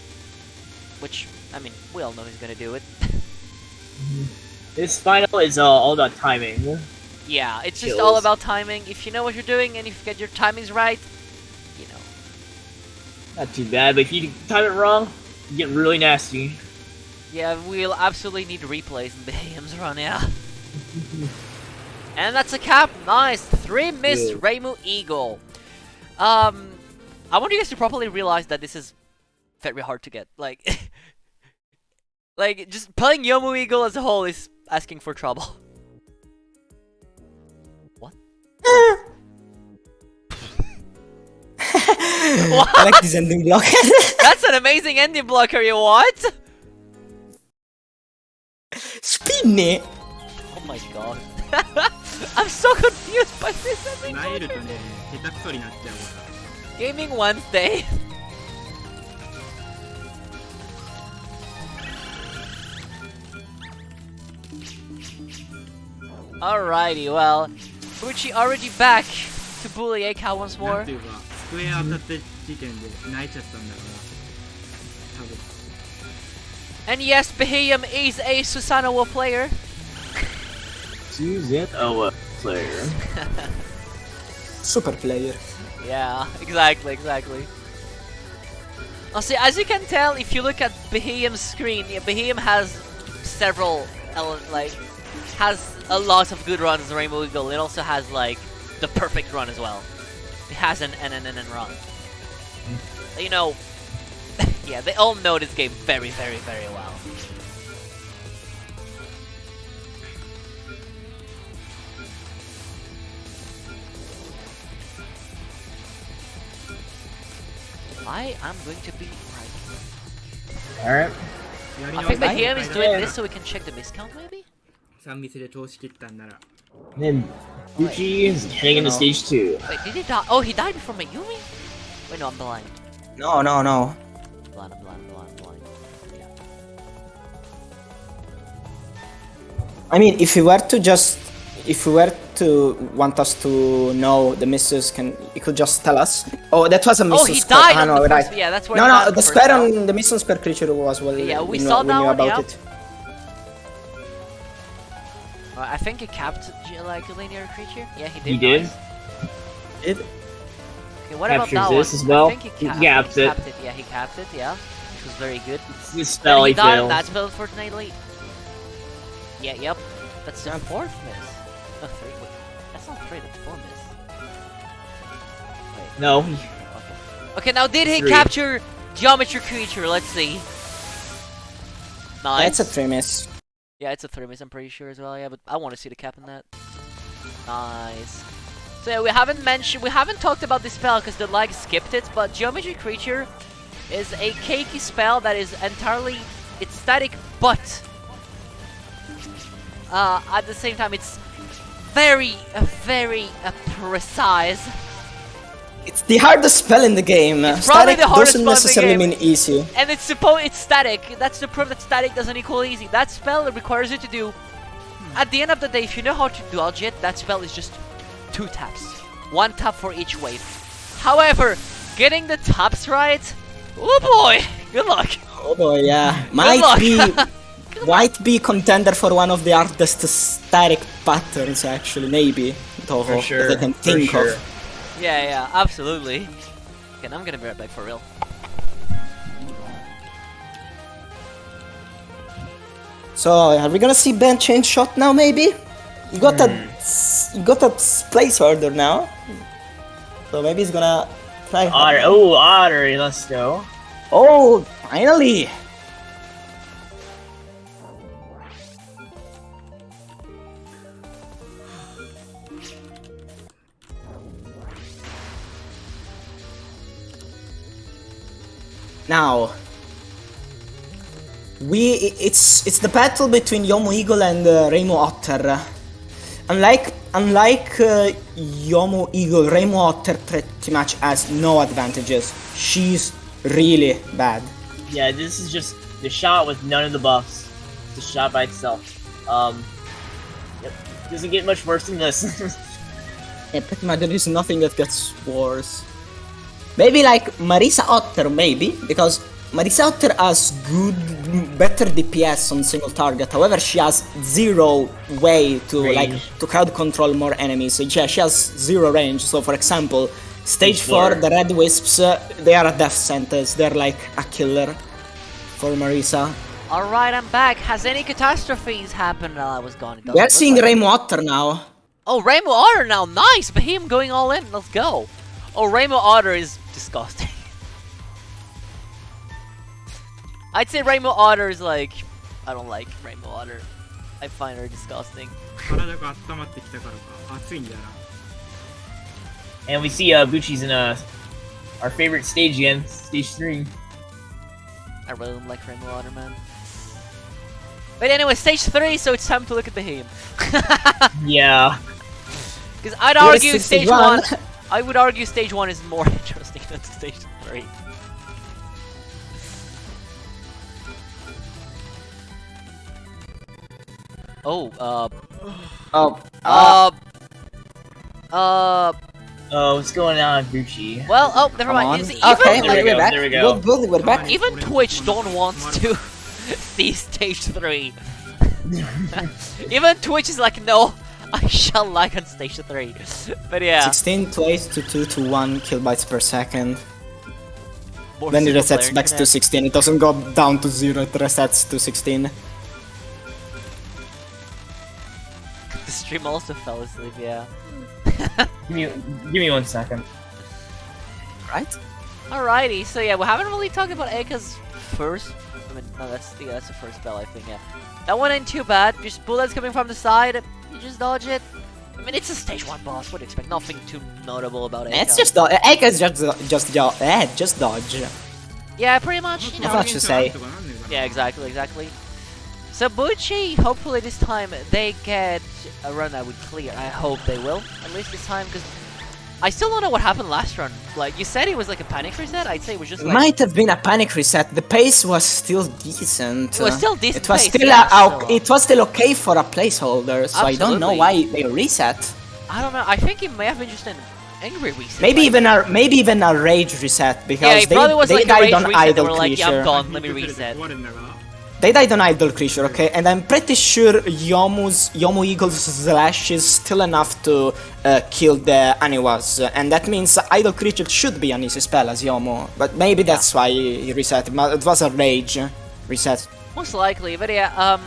Which, I mean, we all know he's gonna do it. This final is all about timing. Yeah, it's just Kills. all about timing. If you know what you're doing and if you get your timings right, you know. Not too bad, but if you time it wrong, you get really nasty. Yeah, we'll absolutely need replays in Beheeyem's run, yeah. And that's a cap. Nice. 3 miss Yeah. Reimu Eagle. I want you guys to properly realize that this is very hard to get. Like, like just playing Yomu Eagle as a whole is asking for trouble. What? I like this ending block. That's an amazing ending blocker, you what? Spinny! Oh my god. I'm so confused by this ending ナイルと blocker. ね、下手くそになっちゃうか Gaming Wednesday. Alrighty, well, Buchi already back to bully A Cow once ら。なん more. ていうか、スクエア当たった時点で泣いちゃったんだから。多分。 And yes, Beheeyem is a Susanoo player. Susan Oa player. Super player. Yeah, exactly. See, as you can tell, if you look at Beheeyem's screen, yeah, Beheeyem has several, has a lot of good runs as Rainbow Eagle. It also has, like, the perfect run as well. It has an NNN run. You know, yeah, they all know this game very, very, very well. I am going to be right. Alright. やり I 直 think し Beheeyem is doing Yeah. this so we can check the miscount, maybe? 3ミスで通し切ったんなら。 And then Buchi is heading into stage 2. Wait, did he die? Oh, he died before Mayumi? Wait, no, I'm blind. No. Blind. Yeah. I mean, if we were to want us to know the misses, you could just tell us. Oh, that was a miss. Oh, he died on no, the right. first, yeah, that's where No, he died no, on the first square round. on the missions per creature was well. Yeah, we knew- saw that knew one, about yeah. it. I think he capped like a linear creature. Yeah, he did. He did? Nice. It? Okay, what about Captures that this one? as well. I think He he capped it. capped it. Yeah, he capped it. Yeah, which was very good. This spell And he he died on failed. that spell, unfortunately. Yeah, yep. That's the Yep. 4th miss. No, 3. Wait, that's not 3. That's 4 miss. Wait. No. Okay. Okay, now did he 3. capture Geometry Creature? Let's see. Nice. That's a 3 miss. Yeah, it's a 3 miss, I'm pretty sure as well. Yeah, but I want to see the cap in that. Nice. So yeah, we haven't talked about this spell because the lag skipped it, but Geometry Creature is a cakey spell that is entirely, it's static, but at the same time it's very precise. It's the hardest spell in the game. It's probably the hardest doesn't spell in the necessarily game. mean easy. And it's static. That's the proof that static doesn't equal easy. That spell requires you to do. At the end of the day, if you know how to dodge it, that spell is just 2 taps. 1 tap for each wave. However, getting the taps right, oh boy, good luck. Oh boy, yeah. Might be contender for one of the hardest static patterns, actually, maybe. Touhou, For sure. that I can think of. Yeah, absolutely. Okay, I'm gonna be right back for real. So, are we gonna see Ben change shot now, maybe? You got a place order now. So maybe he's gonna try. Otter, let's go. Oh, finally! Now, it's the battle between Yomu Eagle and Rainbow Otter. Unlike Yomu Eagle, Rainbow Otter pretty much has no advantages. She's really bad. Yeah, this is just the shot with none of the buffs. The shot by itself. Yep, doesn't get much worse than this. Yeah, pretty much there is nothing that gets worse. Maybe like Marisa Otter, maybe, because Marisa Otter has better DPS on single target. However, she has zero way to Range. to crowd control more enemies. So yeah, she has zero range. So for example, stage 4, the Red Wisps, they are a death sentence. They're like a killer for Marisa. Alright, I'm back. Has any catastrophes happened while I was gone? It We are doesn't seeing look like Rainbow Otter now. Oh, Rainbow Otter now. Nice! Beheeyem going all in. Let's go. Oh, Rainbow Otter is disgusting. I'd say Rainbow Otter is like... I don't like Rainbow Otter. I find her disgusting. 体が温まってきたからか暑いんだよな And we see Buchi's in our favorite stage again, stage 3. I really don't like Rainbow Otter, man. But anyway, stage 3, so it's time to look at Beheeyem. Yeah. Because I'd Here's argue stage 61. 1... I would argue stage 1 is more interesting than stage 3. Oh, Oh, what's going on, Buchi? well, oh, never Come on. mind. You see, Okay, even, There we we're go, back. there we go. Good, we're back. even Twitch don't want to see stage 3. Even Twitch is like, no, I shall lag on stage 3. But yeah. 16 twice to 2 to 1 kilobytes per second. More Then it single resets player back to internet. 16. It doesn't go down to 0, it resets to 16. The stream also fell asleep, yeah. Give me 1 second. Right? Alrighty, so yeah, we haven't really talked about Eka's first. I mean, no, that's the first spell, I think, yeah. That one ain't too bad. Just bullets coming from the side, you just dodge it. I mean, it's a stage 1 boss, what do you expect? Nothing too notable about Eka. It's just dodge. Eka's just dodge. Yeah, pretty much, you Not know. much to say. とかなんねえかな Yeah, exactly. So Buchi, hopefully this time they get a run that would clear. I hope they will, at least this time, because I still don't know what happened last run. Like, you said it was like a panic reset? I'd say it was just like... Might have been a panic reset. The pace was still decent. It was still decent It was pace, still yeah, it was still okay for a placeholder. So I don't know Absolutely. why they reset. I don't know, I think it may have been just an angry reset. Maybe like- even a rage reset Yeah, because it probably was they like a died rage on reset. They idle were like, yeah, I'm creature. gone, let me 見てて reset. 終わるんだから They died on idle creature, okay, and I'm pretty sure Yomu Eagle's slash is still enough to kill the Aniwas, and that means idle creature should be an easy spell as Yomu, but maybe that's why he reset. It was a rage reset. Most likely, but yeah,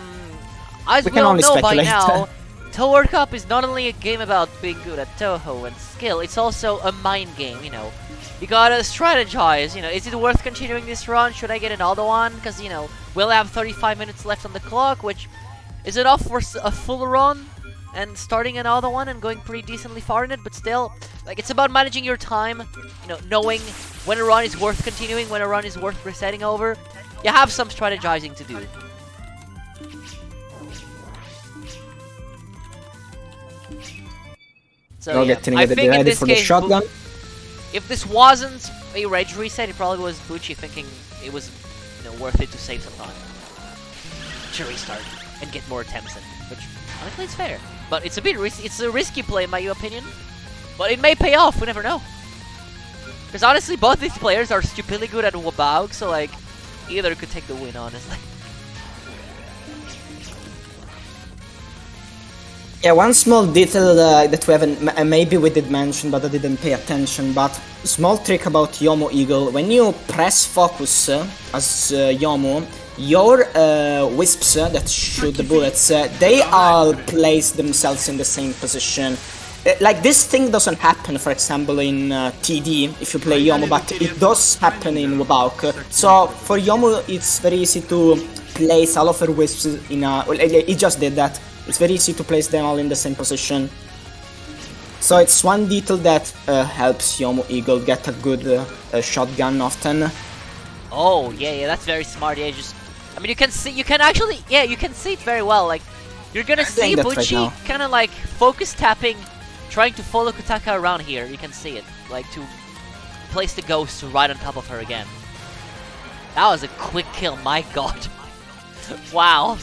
as We we can all only know by speculate. now, Touhou World Cup is not only a game about being good at Touhou and skill, it's also a mind game, you know. You gotta strategize, you know, is it worth continuing this run? Should I get another one? Because, you know, we'll have 35 minutes left on the clock, which is enough for a full run, and starting another one and going pretty decently far in it, but still, like, it's about managing your time, you know, knowing when a run is worth continuing, when a run is worth resetting over. You have some strategizing to do. So, Now yeah, getting I ready think in for this the case, shotgun. if this wasn't a rage reset, it probably was Buchi thinking it was worth it to save some time to restart and get more attempts in, which honestly is fair. But it's a bit risky. It's a risky play in my opinion, but it may pay off. We never know. Because honestly, both these players are stupidly good at WBaWC, so like either could take the win. Honestly. Yeah, one small detail that we haven't, maybe we did mention, but I didn't pay attention. But small trick about Yomu Eagle: when you press focus as Yomu, your wisps that shoot the bullets, they all place themselves in the same position. Like this thing doesn't happen, for example, in TD if you play Yomu, but it does happen in WBaWC. So for Yomu, it's very easy to place all of her wisps in a. Well, it just did that. It's very easy to place them all in the same position. So it's one detail that helps Yomu Eagle get a good shotgun often. Oh yeah, that's very smart. Yeah, I mean, you can see it very well. Like you're gonna see Buchi kind of like focus tapping, trying to follow Kutaka around here. You can see it, like to place the ghost right on top of her again. That was a quick kill. My God. Wow.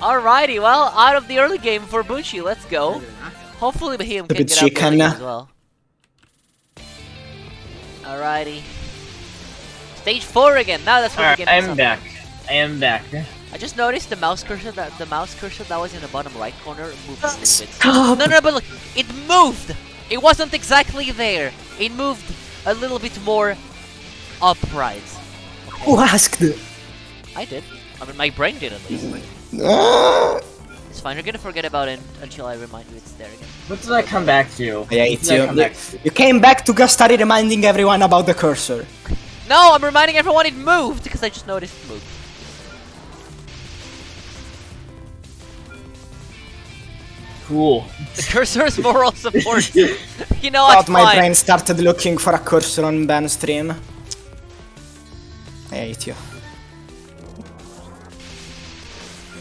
Alrighty, well, out of the early game for Buchi, let's go. Hopefully Beheeyem can get out early as well. Alrighty. Stage 4 again, now that's where we get I'm back. I am back. I just noticed the mouse cursor that was in the bottom right corner moved a little bit. Stop. No, but look, it moved! It wasn't exactly there. It moved a little bit more upright. Okay. Who asked? I did. I mean, my brain did at least. It's fine, you're gonna forget about it until I remind you it's there again. What did I come back to? Yeah, it's you. You came back to Gastari reminding everyone about the cursor. No, I'm reminding everyone it moved, because I just noticed it moved. Cool. The cursor's moral support. You know what, My brain started looking for a cursor on ban stream. I hate you.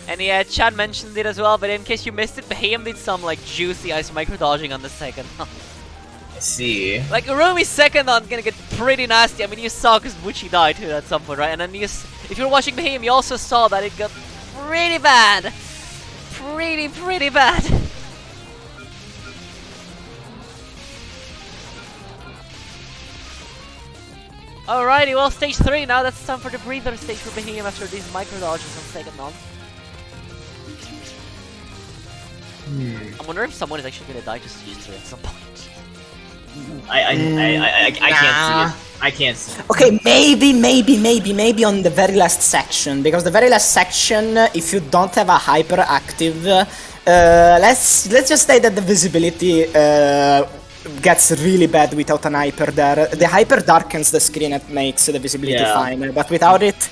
And yeah, Chad mentioned it as well, but in case you missed it, Beheeyem did some like juicy ice micro dodging on the second. I see. Like Urumi's second on gonna get pretty nasty. I mean, you saw because Buchi died too at some point, right? And then if you're watching Beheeyem, you also saw that it got pretty bad. Pretty bad. Alrighty, well, stage 3 now. That's time for the breather stage for Beheeyem after these micro dodges on second on. I'm wondering if someone is actually gonna die to stage 3 at some point. I can't see it. I can't see it. Okay, maybe on the very last section, because the very last section, if you don't have a hyperactive, let's just say that the visibility gets really bad without an hyper there. The hyper darkens the screen and makes the visibility fine, but without it,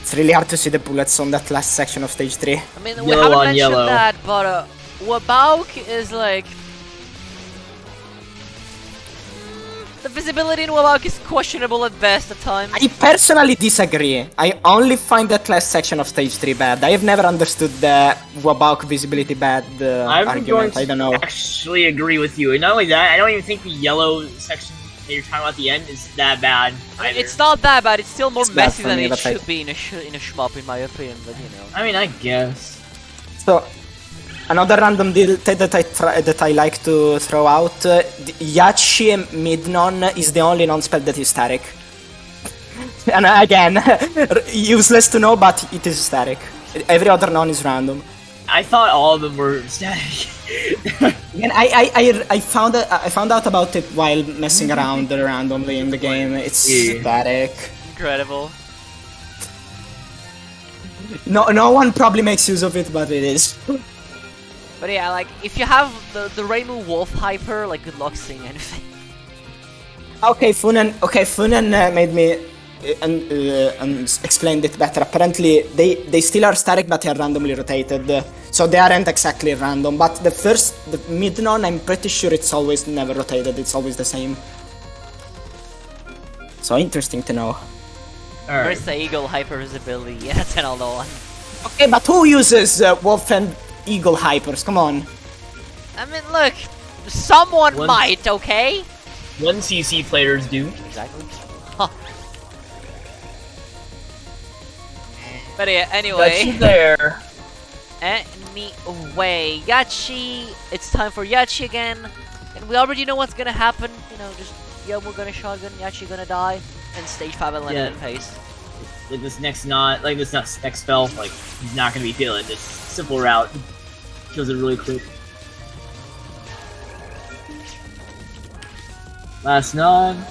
it's really hard to see the bullets on that last section of stage 3. I mean, we haven't mentioned that, but WBaWC is like... the visibility in WBaWC is questionable at best at times. I personally disagree. I only find that last section of stage 3 bad. I have never understood the WBaWC visibility bad argument. I don't know. Actually agree with you. And not only that, I don't even think the yellow section that you're talking about at the end is that bad either. It's not that bad. It's still more messy than it should be in a shmup, in my opinion. But you know. I mean, I guess. So, another random detail that I like to throw out, Yeashie mid-non is the only non-spell that is static. And again, useless to know, but it is static. Every other non is random. I thought all of them were static. Again, I found out about it while messing around randomly in the game. It's static. Incredible. No one probably makes use of it, but it is. But yeah, like, if you have the Rainbow Wolf hyper, like, good luck seeing anything. Okay, Funen made me explained it better. Apparently, they still are static, but they are randomly rotated. So they aren't exactly random. But the mid-non, I'm pretty sure it's always never rotated. It's always the same. So interesting to know. Alright. Where's the Eagle hyper visibility? Yeah, that's an old one. Okay, but who uses Wolf and Eagle hypers? Come on. I mean, look, someone One- might, okay? 1cc players do. Exactly. Huh. But yeah, Got anyway. you there. Anyway, Yeashie, it's time for Yeashie again. And we already know what's gonna happen. You know, just Yomu gonna shotgun, Yeashie gonna die, and stage 5 eliminate pace. Like this next next spell, like he's not gonna be feeling this simple route. Kills it really quick. Last none.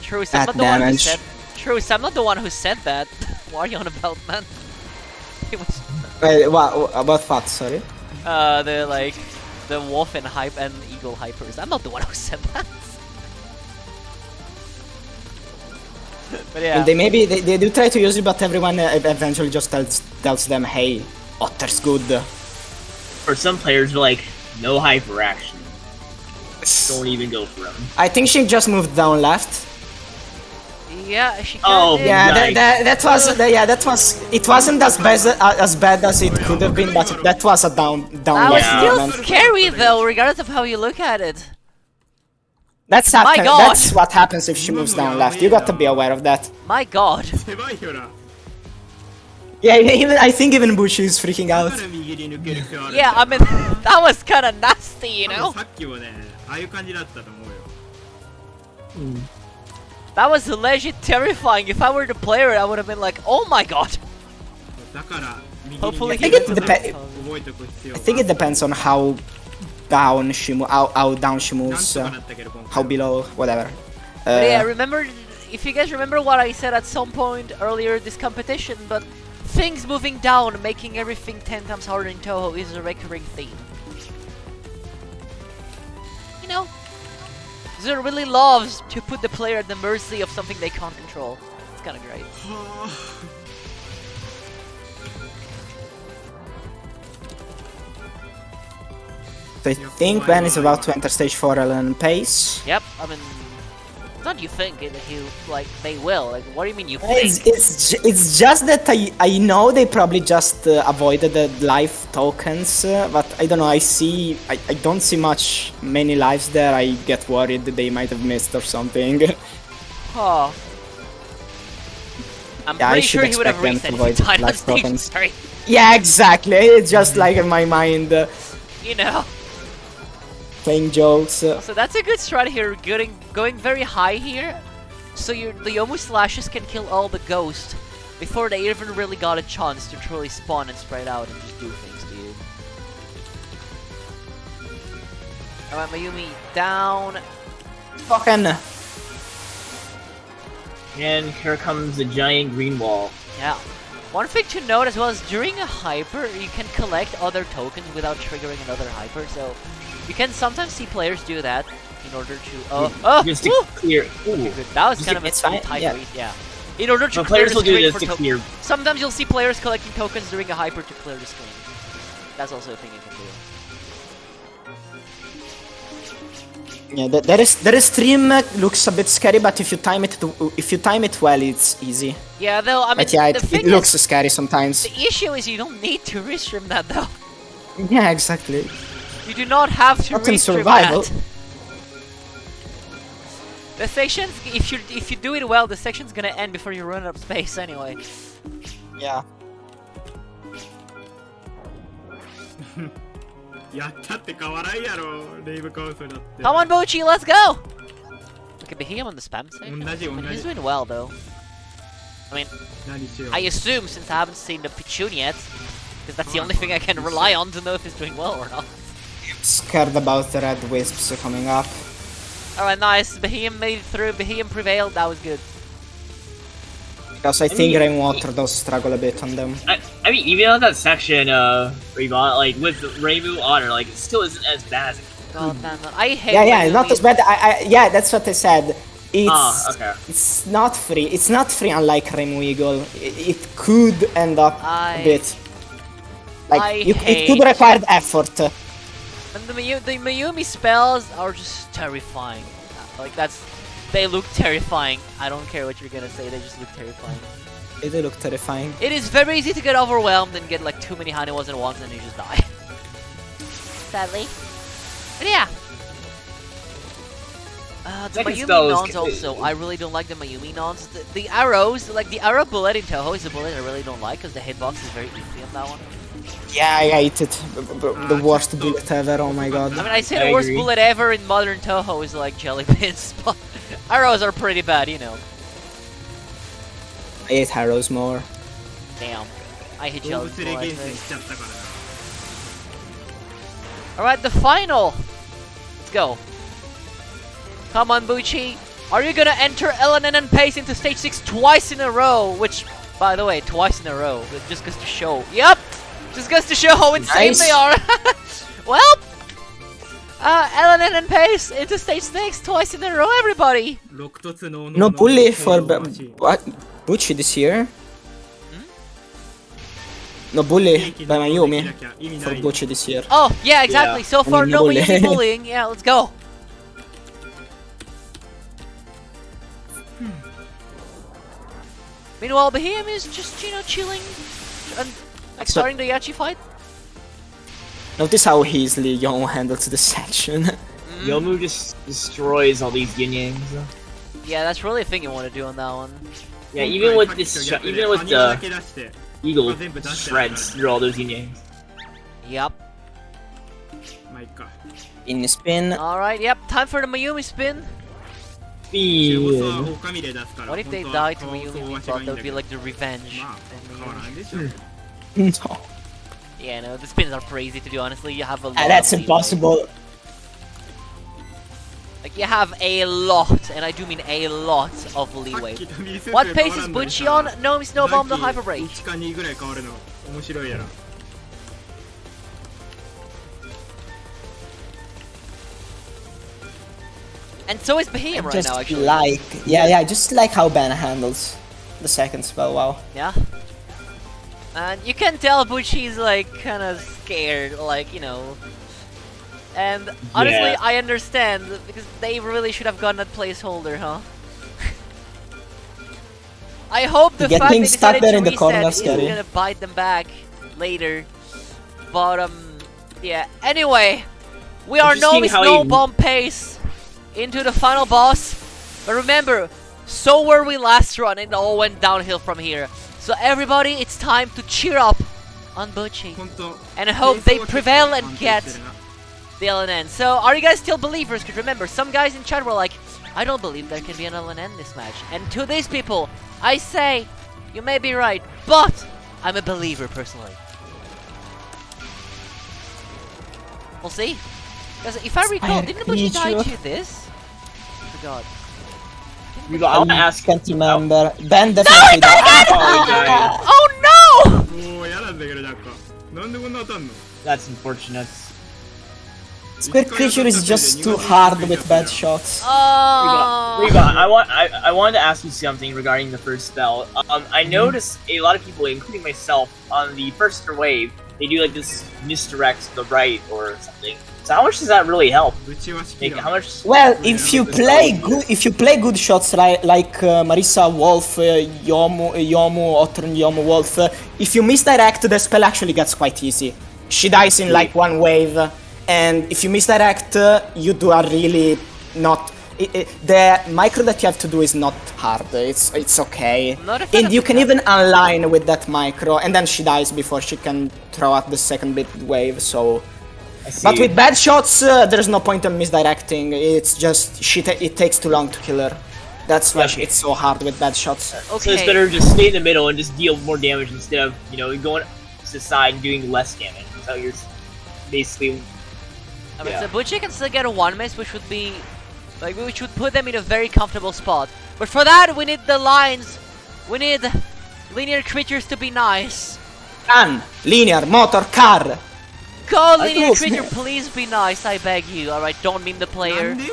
Truce, I'm That not the one who damage. said. Truce, I'm not the one who said that. What are you on about, man? It was Wait, what? About what? Sorry. the wolf and hype and eagle hypers. I'm not the one who said that. But yeah. They do try to use it, but everyone eventually just tells them, "Hey, Otter's good." For some players, like no hyper action. Don't even go for him. I think she just moved down left. Yeah, she Oh, did. Yeah, Nice. that was. It wasn't as bad as it could have been, but that was a down That was left still movement. scary though, regardless of how you look at it. That's My God. That's what happens if she moves down left. You got to be aware of that. My god. 狭いよな。 Yeah, even I think even Buchi is freaking だ out. から右に抜ける必要ある。 Yeah, I mean, that was kinda nasty, you 多 know? 分さっきもね、ああいう感じだったと思うよ。 That was legit terrifying. If I were the player, I would have been like, oh my god. だから右に Hopefully 抜 he ける gets こと the 覚えておく必要 I が think it depends on how down she how down she なん moves, とかなったけど今 how 回 below, whatever. But yeah, remember, if you guys remember what I said at some point earlier this competition, but things moving down, making everything 10 times harder in Touhou is a recurring theme. You know, Zero really loves to put the player at the mercy of something they can't control. It's kinda great. So I think Ben is about to enter stage 4 LN pace. Yep, I mean, not you think, they will. Like, what do you mean you think? It's just that I know they probably just avoided the life tokens, but I don't know. I don't see many lives there. I get worried that they might have missed or something. Oh. I'm Yeah, I pretty should sure he would have expect them reset to if he avoid died on life stage tokens. 3. Yeah, exactly. It's just like in my mind, You know. playing jokes. So that's a good strat here, going very high here. So the Yomu slashes can kill all the ghosts before they even really got a chance to truly spawn and spread out and just do things to you. Alright, Mayumi down. Fucking. And here comes the giant green wall. Yeah. One thing to note as well is during a hyper, you can collect other tokens without triggering another hyper. So you can sometimes see players do that in order to Just to woo! clear. Ooh. Okay, good. That was Just kind of a it's fine, tight yeah. read, yeah. In order to So clear players the will do screen this for to to- clear. Sometimes you'll see players collecting tokens during a hyper to clear the screen. That's also a thing you can do. Yeah, the stream looks a bit scary, but if you time it well, it's easy. Yeah, though, I mean, But yeah, the it thing looks is, scary sometimes. the issue is you don't need to restream that, though. Yeah, exactly. You do not have to Not in restream survival. that. The sections, if you do it well, the section's gonna end before you run out of space anyway. Yeah. やったって変わらんやろ、レイブカウントだって。 Come on, Buchi, let's go! Look at Beheeyem on the spam stage. Ondaji, I mean, he's ondaji. doing well, though. I mean, 何しよう。 I assume, since I haven't seen the Pichun yet, because that's the only thing I can rely on to know if he's doing well or not. Scared about the red wisps coming up. Alright, nice. Beheeyem made it through. Beheeyem prevailed. That was good. Because I think Rainwater does struggle a bit on them. I mean, even on that section, Rebot, like with Rainbow Honor, like it still isn't as bad as it God damn it. I hate Yeah, Mayumi. not as bad. Yeah, that's what I said. It's okay. it's not free. It's not free, unlike Rainbow Eagle. It could end up a bit. Like it could require effort. And the Mayumi spells are just terrifying. Like they look terrifying. I don't care what you're gonna say, they just look terrifying. They do look terrifying. It is very easy to get overwhelmed and get like too many Haniwas at once and you just die. sadly. But yeah. The Second Mayumi spell is nons also. I really don't like the Mayumi nons. The arrows, like the arrow bullet in Touhou is a bullet I really don't like because the hitbox is very iffy on that one. Yeah, I hate it. The worst bullet ever, oh my god. I mean, I say I the worst agree. bullet ever in modern Touhou is like jelly beans, but arrows are pretty bad, you know. I hate arrows more. Damn. I hate 動 jelly 物レゲン beans. 戦しちゃったからな Alright, the final! Let's go. Come on, Buchi. Are you gonna enter LNN and Pace into stage 6 twice in a row? Which, by the way, twice in a row. It just goes to show. Yep! Just goes to show how insane Nice. they are. Well, LNN and Pace into stage 6 twice in a row, everybody. 6突の No bully for マ what? Buchi this year? No bully by Mayumi for Buchi this year. Oh, yeah, exactly. Yeah. So far, mean, no bully. Mayumi bullying. Yeah, let's go. Meanwhile, Beheeyem is just, you know, chilling and like So- starting the Yeashie fight. Notice how easily Yomu handles this section. Yomu just destroys all these yin yangs. Yeah, that's really a thing you want to do on that one. Yeah, even with this, even with だ the け出して eagle shreds through all those yin yangs. Yep. まあいっか In spin. Alright, yep. Time for the Mayumi spin. 中ボスは Speed. 狼で出すから What if they 本当は die to 顔 Mayumi? そう We わしが thought いい that ん would だ be けど like the revenge. まあ from 変わら Mayumi. んでしょ No. Yeah, no, the spins are crazy to do, honestly. You have a lot That's of leeway. impossible. Like, you have a lot, and I do mean a lot of さっ leeway. きとリセット What で pace 変わ is らんのに Buchi さ on? No, Snow Bomb the さっき Hyper Break. 1か2ぐらい変わるの面白いやろ And so is Beheeyem right Just now, actually. I just like how Ben handles the second spell. Wow. Yeah. And you can tell Buchi's like kind of scared, like, you know. And honestly, Yeah. I understand because they really should have gotten that placeholder, huh? I hope the fact Getting they stuck decided there to in the reset corner is scary. gonna bite them back later. But yeah. Anyway, we are no Interesting how Snow he- Bomb Pace into the final boss. But remember, so were we last run. It all went downhill from here. So everybody, it's time to cheer up on Buchi 本当 and I hope they ベースは prevail 結構 and 安定 get してるな the LNN. So are you guys still believers? Because remember, some guys in chat were like, I don't believe there can be an LNN this match. And to these people, I say, you may be right, but I'm a believer personally. We'll see. Because if I recall, didn't Buchi die to this? I forgot. Reba, I want to ask. Can't remember. Ben definitely died. Oh, he died. Oh no! もう嫌なんだけどなんかなんでこんな当たんの That's unfortunate. Square creature is just too hard with bad shots. Reba, I wanted to ask you something regarding the first spell. I noticed a lot of people, including myself, on the first wave, they do like this misdirect to the right or something. So how much does that really help? うちは好き Like, だ how much? Well, if you play good shots like Marisa Wolf, Yomu, Otron Yomu Wolf, if you misdirect, the spell actually gets quite easy. She dies in like one wave, and if you misdirect, you do a really not. The micro that you have to do is not hard. It's okay, Not a fan and of you the can cap. even align with that micro, and then she dies before she can throw out the second bit wave. So. I see. But with bad shots, there's no point in misdirecting. It's just it takes too long to kill her. That's why it's so hard with bad shots. Okay. So it's better to just stay in the middle and just deal more damage instead of, you know, going to the side and doing less damage. So you're basically. I mean, Yeah. so Buchi can still get a 1-miss, which would be... Like, which would put them in a very comfortable spot. But for that, we need the lines. We need linear creatures to be nice. Gun, linear, motor, car. Go, linear thought- creature, please be nice, I beg you. Alright, don't meme the な player. んで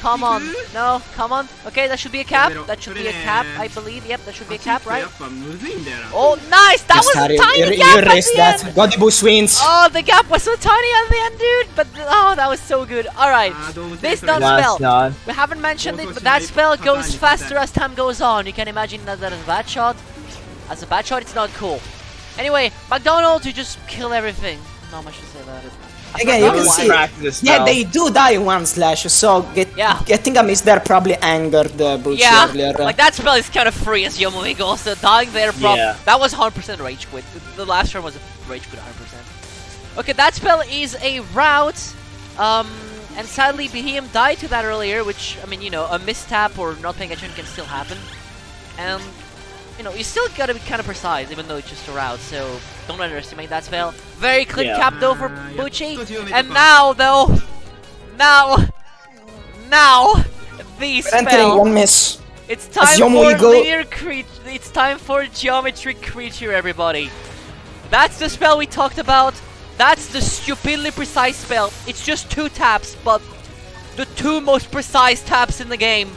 Come on. No, come on. Okay, that should be a cap. Pero- That should be a pero- cap, I believe. Yep, that should be a cap, や right? っぱむずいんだよな Oh, nice! That was a Gastari, tiny you gap at erased the that. end! Godibus wins. Oh, the gap was so tiny at the end, dude! But, oh, that was so good. Alright, Ah, don't this say done so. spell. Last nod. We haven't mentioned it, Also but that she spell made goes Patani faster that. as time goes on. You can imagine that as a bad shot. As a bad shot, it's not cool. Anyway, McDonald's, you just kill everything. Not much to say about it. Again, you can Another see. Practice this Yeah, spell. they do die one slash, so Yeah. getting a miss there probably angered Buchi Yeah, earlier. like that spell is kind of free as Yomu Eagle, so dying there from Yeah. that was 100% rage quit. The last turn was a rage quit 100%. Okay, that spell is a route, and sadly Beheeyem died to that earlier, which I mean, you know, a misstap or not paying attention can still happen, and you know, you still gotta be kind of precise, even though it's just a route. So don't underestimate that spell. Very clean Yeah. cap though for Yeah, Buchi, Touhou and made the now though, now the We're entering spell. one miss. It's time Yomu for Eagle- linear creature. It's time for geometric creature, everybody. That's the spell we talked about. That's the stupidly precise spell. It's just 2 taps, but the 2 most precise taps in the game.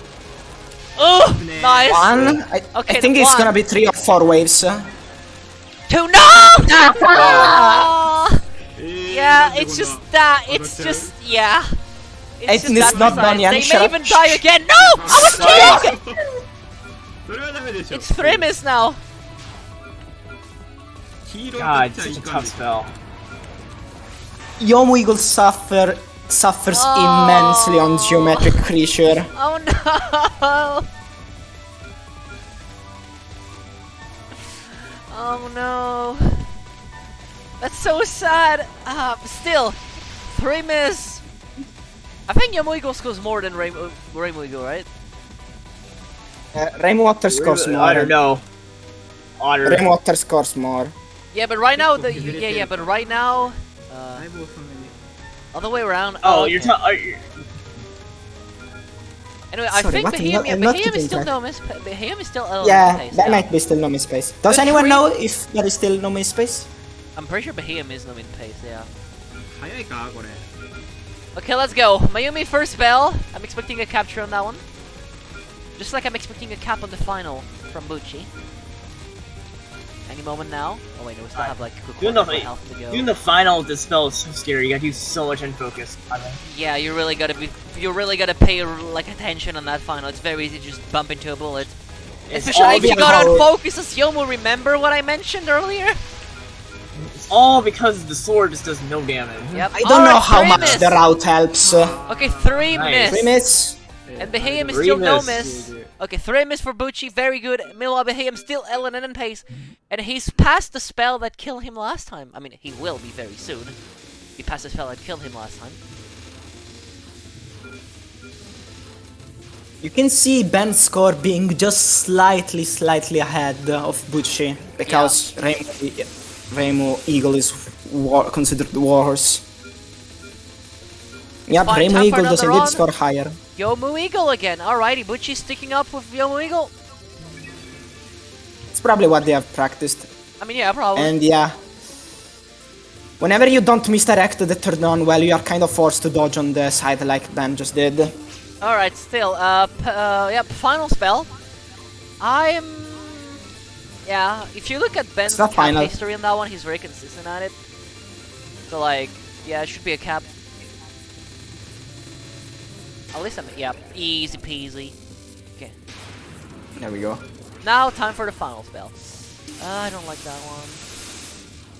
Oh, nice. One. Okay, I think it's one. gonna be 3 or 4 waves. 2. No! Ah! Yeah, it's just that. It's just yeah. It's just that not precise. done yet. They Shut may up. even die again. No! I was kidding! それはダメでしょ It's 3 miss now. 黄色 God, 取っちゃい such a かん tough spell. Yomu Eagle suffers Oh. immensely on geometric creature. Oh no! Oh no! That's so sad. Still, 3 miss. I think Yomu Eagle scores more than Rainbow Eagle, right? Rainwater scores more. I don't know. Otter. Rainwater scores more. Yeah, but right now the Okay, yeah, but right now, だいぶ遅めに other way around. Oh, okay. you're talking. Anyway, I Sorry, think what? Beheeyem, I'm not Beheeyem is keeping still track. no miss. Beheeyem is still Yeah, pace, that yeah. might be still no miss space. Does But anyone three- know if there is still no miss space? I'm pretty sure Beheeyem is no min pace. Yeah. 早いかこれ Okay, let's go. Mayumi first spell. I'm expecting a capture on that one. Just like I'm expecting a cap on the final from Buchi. Any moment now. Oh wait, no, we still have like a quick Doing quarter the- of health to go. Doing the final with this spell is so scary. You gotta do so much unfocus. Yeah, you really gotta pay like attention on that final. It's very easy to just bump into a bullet. It's Especially all if you because- got on focus as Yomu. Remember what I mentioned earlier? It's all because the sword just does no damage. Yep. I don't know Alright, how 3 much miss. the route helps. Okay, 3 Nice. miss. 3 miss. And Beheeyem is Three still no miss. miss. Okay, 3 miss for Buchi, very good. Meanwhile, Beheeyem still LNN in pace. And he's passed the spell that killed him last time. I mean, he will be very soon. He passed the spell that killed him last time. You can see Ben's score being just slightly ahead of Buchi because Rainbow Eagle is considered the worse. Yep, Fine, Rainbow time for Eagle does another indeed round. score higher. Yomu Eagle again. Alrighty, Buchi's sticking up with Yomu Eagle. It's probably what they have practiced. I mean, yeah, probably. And yeah, whenever you don't misdirect the turn on, well, you are kind of forced to dodge on the side like Ben just did. Alright, still, yep, final spell. Yeah, if you look at Ben's not cap final. history on that one, he's very consistent at it. So, like, yeah, it should be a cap. At least yeah, easy peasy. Okay. There we go. Now, time for the final spell. I don't like that one.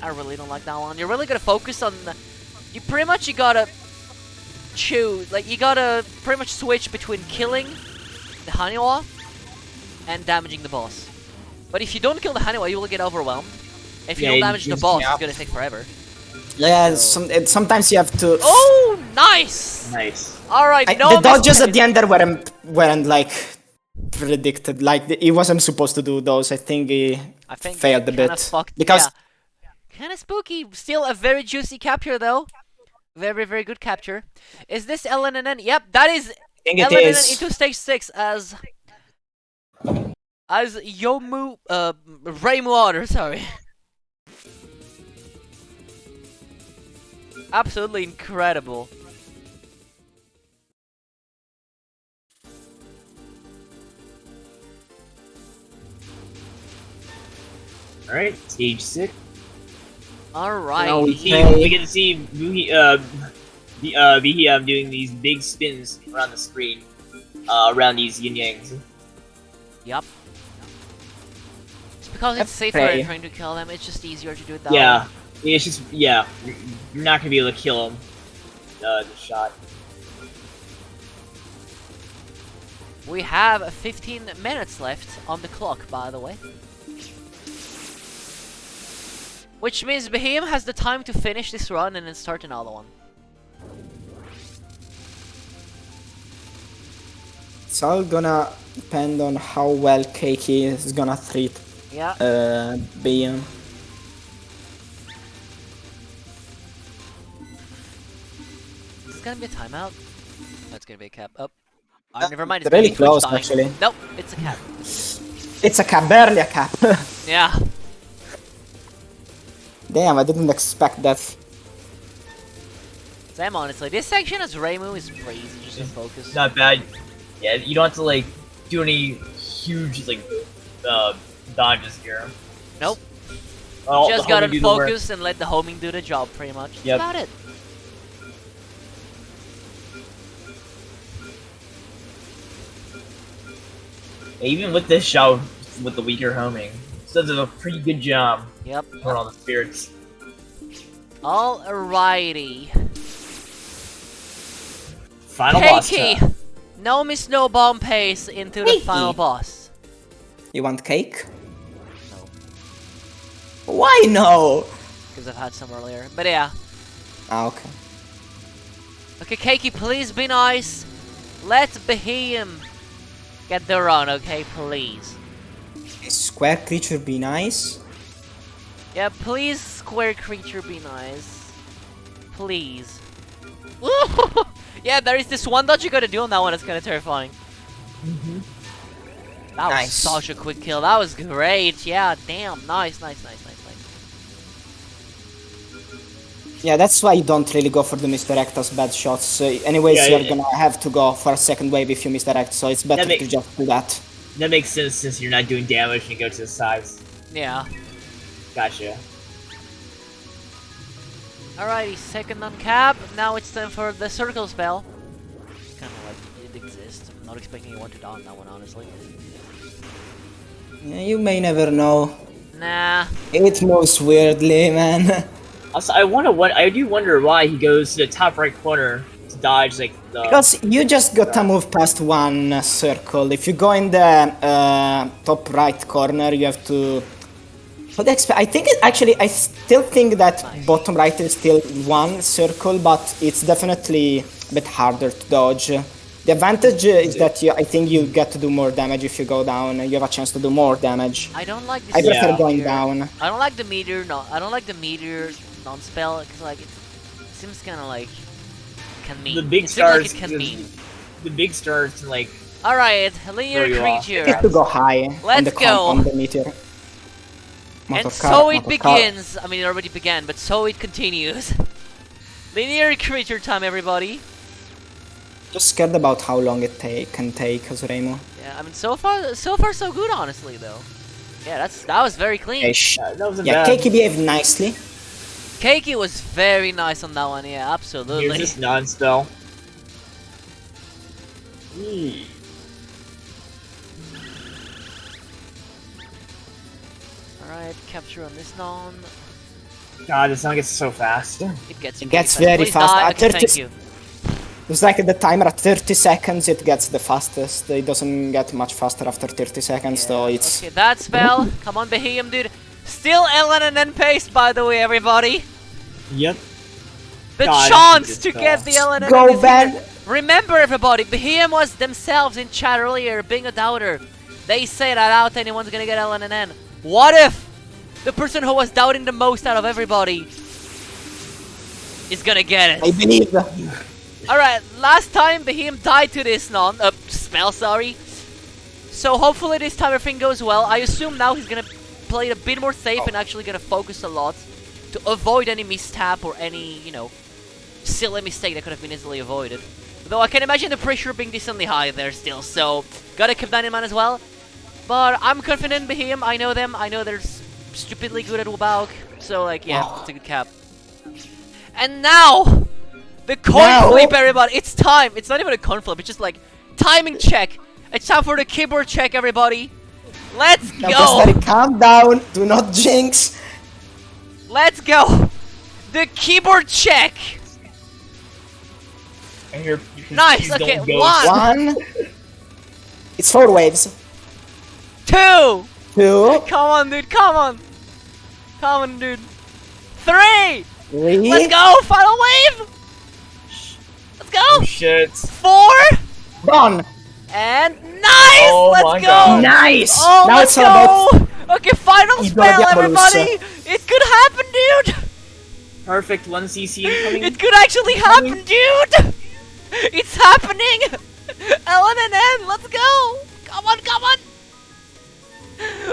I really don't like that one. You're really gonna focus on... You gotta choose... Like, you gotta pretty much switch between killing the Haniwa and damaging the boss. But if you don't kill the Haniwa, you will get overwhelmed. If you Yeah, don't you damage the just- boss, yeah. it's gonna take forever. Yeah, sometimes you have to. Oh, nice! Nice. Alright, The no dodges at mistake. the end there weren't like predicted. Like he wasn't supposed to do those. I think he I think failed a kinda bit fucked, because yeah. Kinda spooky. Still a very juicy capture though. Very, very good capture. Is this LNN? Yep, that is I think it LNN is. into stage 6 as Yomu Rainwater, sorry. Absolutely incredible. Alright, stage 6. Alright. Now we get to see Beheeyem doing these big spins around the screen, around these yin yangs. Yep. It's because it's Let's safer pray. than trying to kill them. It's just easier to do it that Yeah. way. It's just, yeah, you're not gonna be able to kill him. The shot. We have 15 minutes left on the clock, by the way. Which means Beheeyem has the time to finish this run and then start another one. It's all gonna depend on how well Keiki is gonna treat Yeah. Beheeyem. Is this gonna be a timeout? That's gonna be a cap. Oh. Never mind. It's really gonna be Twitch close, dying. actually. Nope, it's a cap. It's a cap, barely a cap. Yeah. Damn, I didn't expect that. Sam, honestly, this section as Reimu is crazy. Just to focus. Not bad. Yeah, you don't have to like do any huge like dodges here. Nope. The Just gotta homing do the work. focus and let the homing do the job, pretty much. That's Yep. about it. Even with this shot, with the weaker homing, still does a pretty good job. Yep. Putting on the spirits. Alrighty. Final boss Keiki! time. No miss, no bomb pace into the Keiki. final boss. You want cake? No, Why no? because I've had some earlier. But yeah. Ah, okay. Okay, Keiki, please be nice. Let Beheeyem get the run, okay? Please. Square creature be nice. Yeah, please, square creature, be nice. Please. Yeah, there is this one dodge you gotta do on that one that's kinda terrifying. That was Nice. such a quick kill. That was great. Yeah, damn. Nice, nice, nice, nice, nice. Yeah, that's why you don't really go for the misdirect as bad shots. Anyways, Yeah, you're yeah. gonna have to go for a second wave if you misdirect, so it's better That to just do that. That makes sense since you're not doing damage and you go to the sides. Yeah. Gotcha. Alrighty, second on cap. Now it's time for the circle spell. Kinda like it exists. I'm not expecting anyone to die on that one, honestly. Yeah, you may never know. Nah. It moves weirdly, man. Also, I do wonder why he goes to the top right corner to dodge like the. Because you just gotta move past one circle. If you go in the top right corner, you have to. But I think I still think that bottom right is still one circle, but it's definitely a bit harder to dodge. The advantage is that I think you get to do more damage if you go down. You have a chance to do more damage. I don't like this. I prefer Yeah. going down. I don't like the meteor. No, I don't like the meteor non-spell because like it seems kind of like can mean. The big it seems like stars. it can mean. The big stars can like. All right, linear Throw you off. Get creature. to go high on Let's the go. on the meteor. And Motorcar, so it motorcar. begins. I mean, it already began, but so it continues. Linear creature time, everybody. Just scared about how long it can take, Azuremo. Yeah, I mean, so far so good, honestly, though. Yeah, that was very clean. That wasn't Yeah, bad. Keiki behaved nicely. Keiki was very nice on that one. Yeah, Here's absolutely. this non-spell. Alright, capture on this non. God, this song gets so fast. It gets It gets very Please fast. die. At Okay, 30 thank you. It's like the timer at 30 seconds, it gets the fastest. It doesn't get much faster after 30 seconds, so it's... Okay, that spell. Come on, Beheeyem, dude. Still LNN pace, by the way, everybody. Yep. The God, chance this to is get the LNN. Go, is Ben! here. Remember, everybody, Beheeyem was themselves in chat earlier, being a doubter. They say that out anyone's gonna get LNN. What if the person who was doubting the most out of everybody is gonna get it? I believe. Alright, last time Beheeyem died to this spell, sorry. So hopefully this time everything goes well. I assume now he's gonna play it a bit more safe and actually gonna focus a lot to avoid any mistap or any, you know, silly mistake that could have been easily avoided. Though I can imagine the pressure being decently high there still, so gotta keep that in mind as well. But I'm confident in Beheeyem, I know them, I know they're stupidly good at WBaWC, so like, yeah, it's a good cap. And now, the coin flip, everybody, it's time! It's not even a coin flip, it's just like, timing check! It's time for the keyboard check, everybody! Let's Now, go! Gastari, calm down, do not jinx. Let's go! The keyboard check. And you're Nice. confused, Okay, don't go. 1, 1. It's 4 waves. 2. 2, Come on, dude. Come on. Come on, dude. 3. 3. Let's go. Final wave. Let's go. Oh shit. 4. Done. And nice. Oh my Let's go. God. Nice. Oh, Now let's it's all about go. Okay, final Ido spell, Diabolus. everybody. It could happen, dude. Perfect 1cc incoming. It could actually happen, dude. It's happening. LNN, let's go. Come on, come on.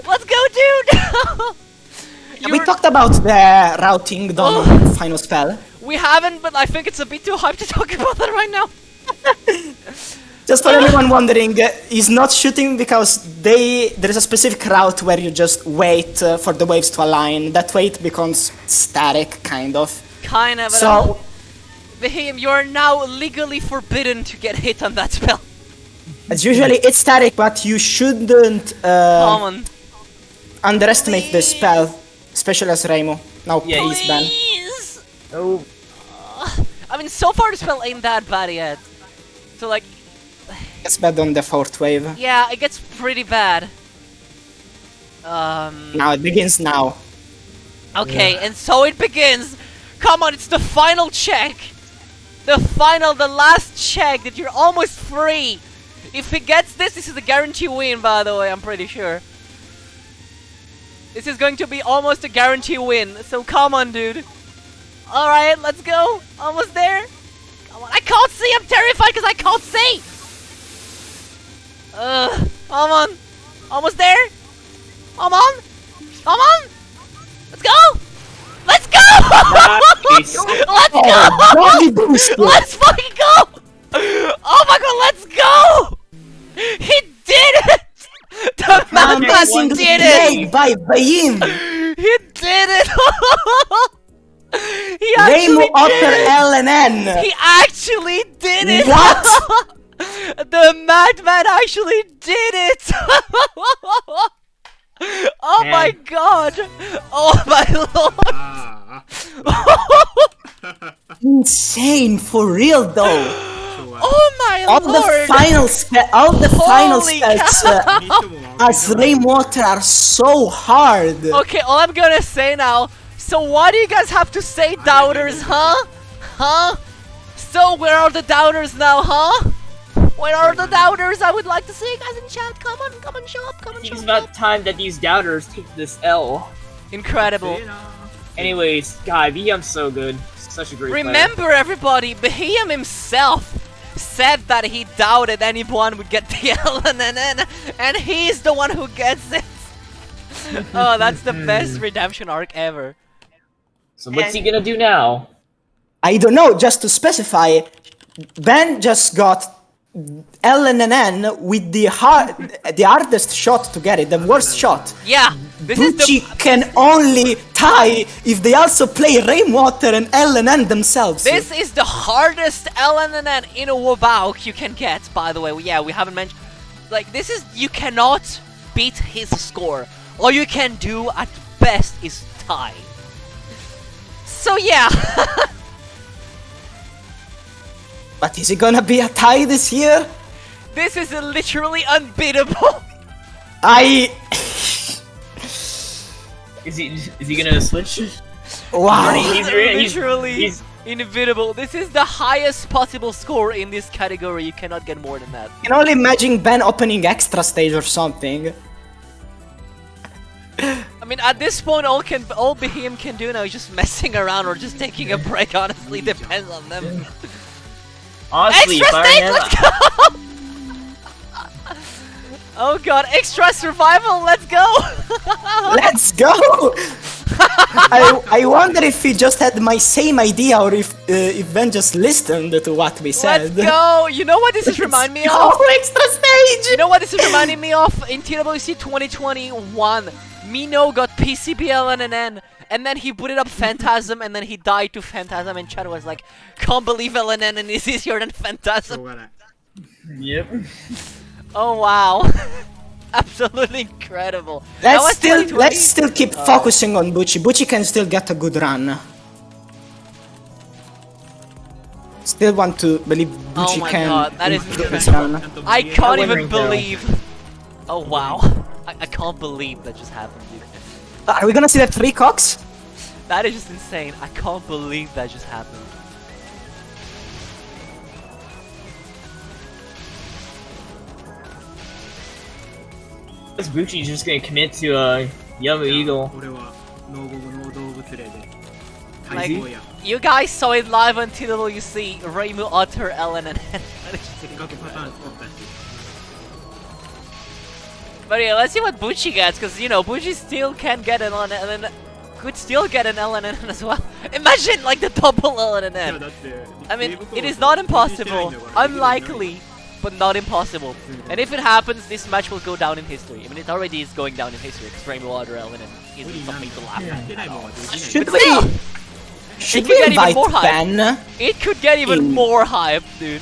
Let's go, dude. We talked about the routing done final spell. We haven't, but I think it's a bit too hype to talk about that right now. Just for anyone wondering, he's not shooting because there is a specific route where you just wait for the waves to align. That way it becomes static, kind of. Kind of. So, Beheeyem, you are now legally forbidden to get hit on that spell. as usually it's static, but you shouldn't Come on. underestimate the spell, especially as Raimo. Now Yeah, please ban. Please. Oh, I mean, so far the spell ain't that bad yet. So like, It's bad on the 4th wave. yeah, it gets pretty bad. Now it begins now. Okay, and so it begins. Come on, it's the final check. The last check that you're almost free. If he gets this, this is a guarantee win, by the way, I'm pretty sure. This is going to be almost a guarantee win, so come on, dude. Alright, let's go. Almost there. Come on, I can't see, I'm terrified because I can't see. Come on. Almost there. Come on. Come on. Let's go. Let's go. nice. Let's go. Oh, body boost! Let's fucking go. Oh my god, let's go. He did it. The madman Amazing did play it. by Beheeyem! He did it. He Raimo actually Otter did it. LNN! He actually did it! What? The madman actually did it! Oh my Man. god! Oh my lord! Ah. Insane, for real though! Oh my All lord! the final Holy spells cow. as Rainwater are so hard! Okay, all I'm gonna say now. So what do you guys have to say, doubters, huh? Huh? So where are the doubters now, huh? Where are the doubters? I would like to see you guys in chat. Come on, show up, come on, show It's up. about time that these doubters take this L. Incredible. Anyways, God, Beheeyem's so good. Such a great player. Remember, everybody, Beheeyem himself said that he doubted anyone would get the LNN, and he's the one who gets it. Oh, that's the best redemption arc ever. So what's he gonna do now? I don't know, just to specify, Ben just got LNN with the hardest shot to get it, the worst shot. Yeah, this is Buchi the can only tie if they also play Rainwater and LNN themselves. this is the hardest LNN in a WBaWC you can get. By the way, yeah, we haven't mentioned. Like, this is, you cannot beat his score. All you can do at best is tie. So yeah. But is it gonna be a tie this year? This is literally unbeatable. Is he gonna switch? Wow. Literally unbeatable. This is the highest possible score in this category. You cannot get more than that. I can only imagine Ben opening extra stage or something. I mean, at this point, all Beheeyem can do now is just messing around or just taking a break. Honestly, depends on them. Honestly, Extra stage, Fireman, let's go! Oh god, extra survival, let's go! Let's go! I wonder if he just had my same idea or if Ben just listened to what we said. Let's go! You know what this is reminding me of? Oh, extra stage! You know what this is reminding me of? In TWC 2021, Mino got PCBL and an N, and then he booted up Phantasm, and then he died to Phantasm, and Chad was like, can't believe LNN is easier than Phantasm. Yep. Oh wow. Absolutely incredible. That was 2020. Let's still keep focusing on Buchi. Buchi can still get a good run. Still want to believe Buchi Oh my can god, that is improve his incredible. run. I can't even wondering, though. believe. Oh wow. I can't believe that just happened, dude. Are we gonna see the 3 cocks? That is just insane. I can't believe that just happened. This Buchi's just gonna commit to Yomu Eagle. 俺はノーゴムノー動物霊で Like, 対抗や you guys saw it live on TWC. Reimu, Otter, Ellen, and That is just 各パターン取ったし But yeah, let's see what Buchi gets, because, you know, Buchi still can get an LNN, and then could still get an LNN as well. Imagine, like, the double いや LNN. だって I mean, it is not impossible, unlikely, but not impossible. And if it happens, this match will go down in history. I mean, it already is going down in history, because Rainbow Water LNN isn't something to laugh やっ at. てないもんはできない Should But we? still, Should It we could get even invite more hype. Ben? it could get even In- more hype, dude.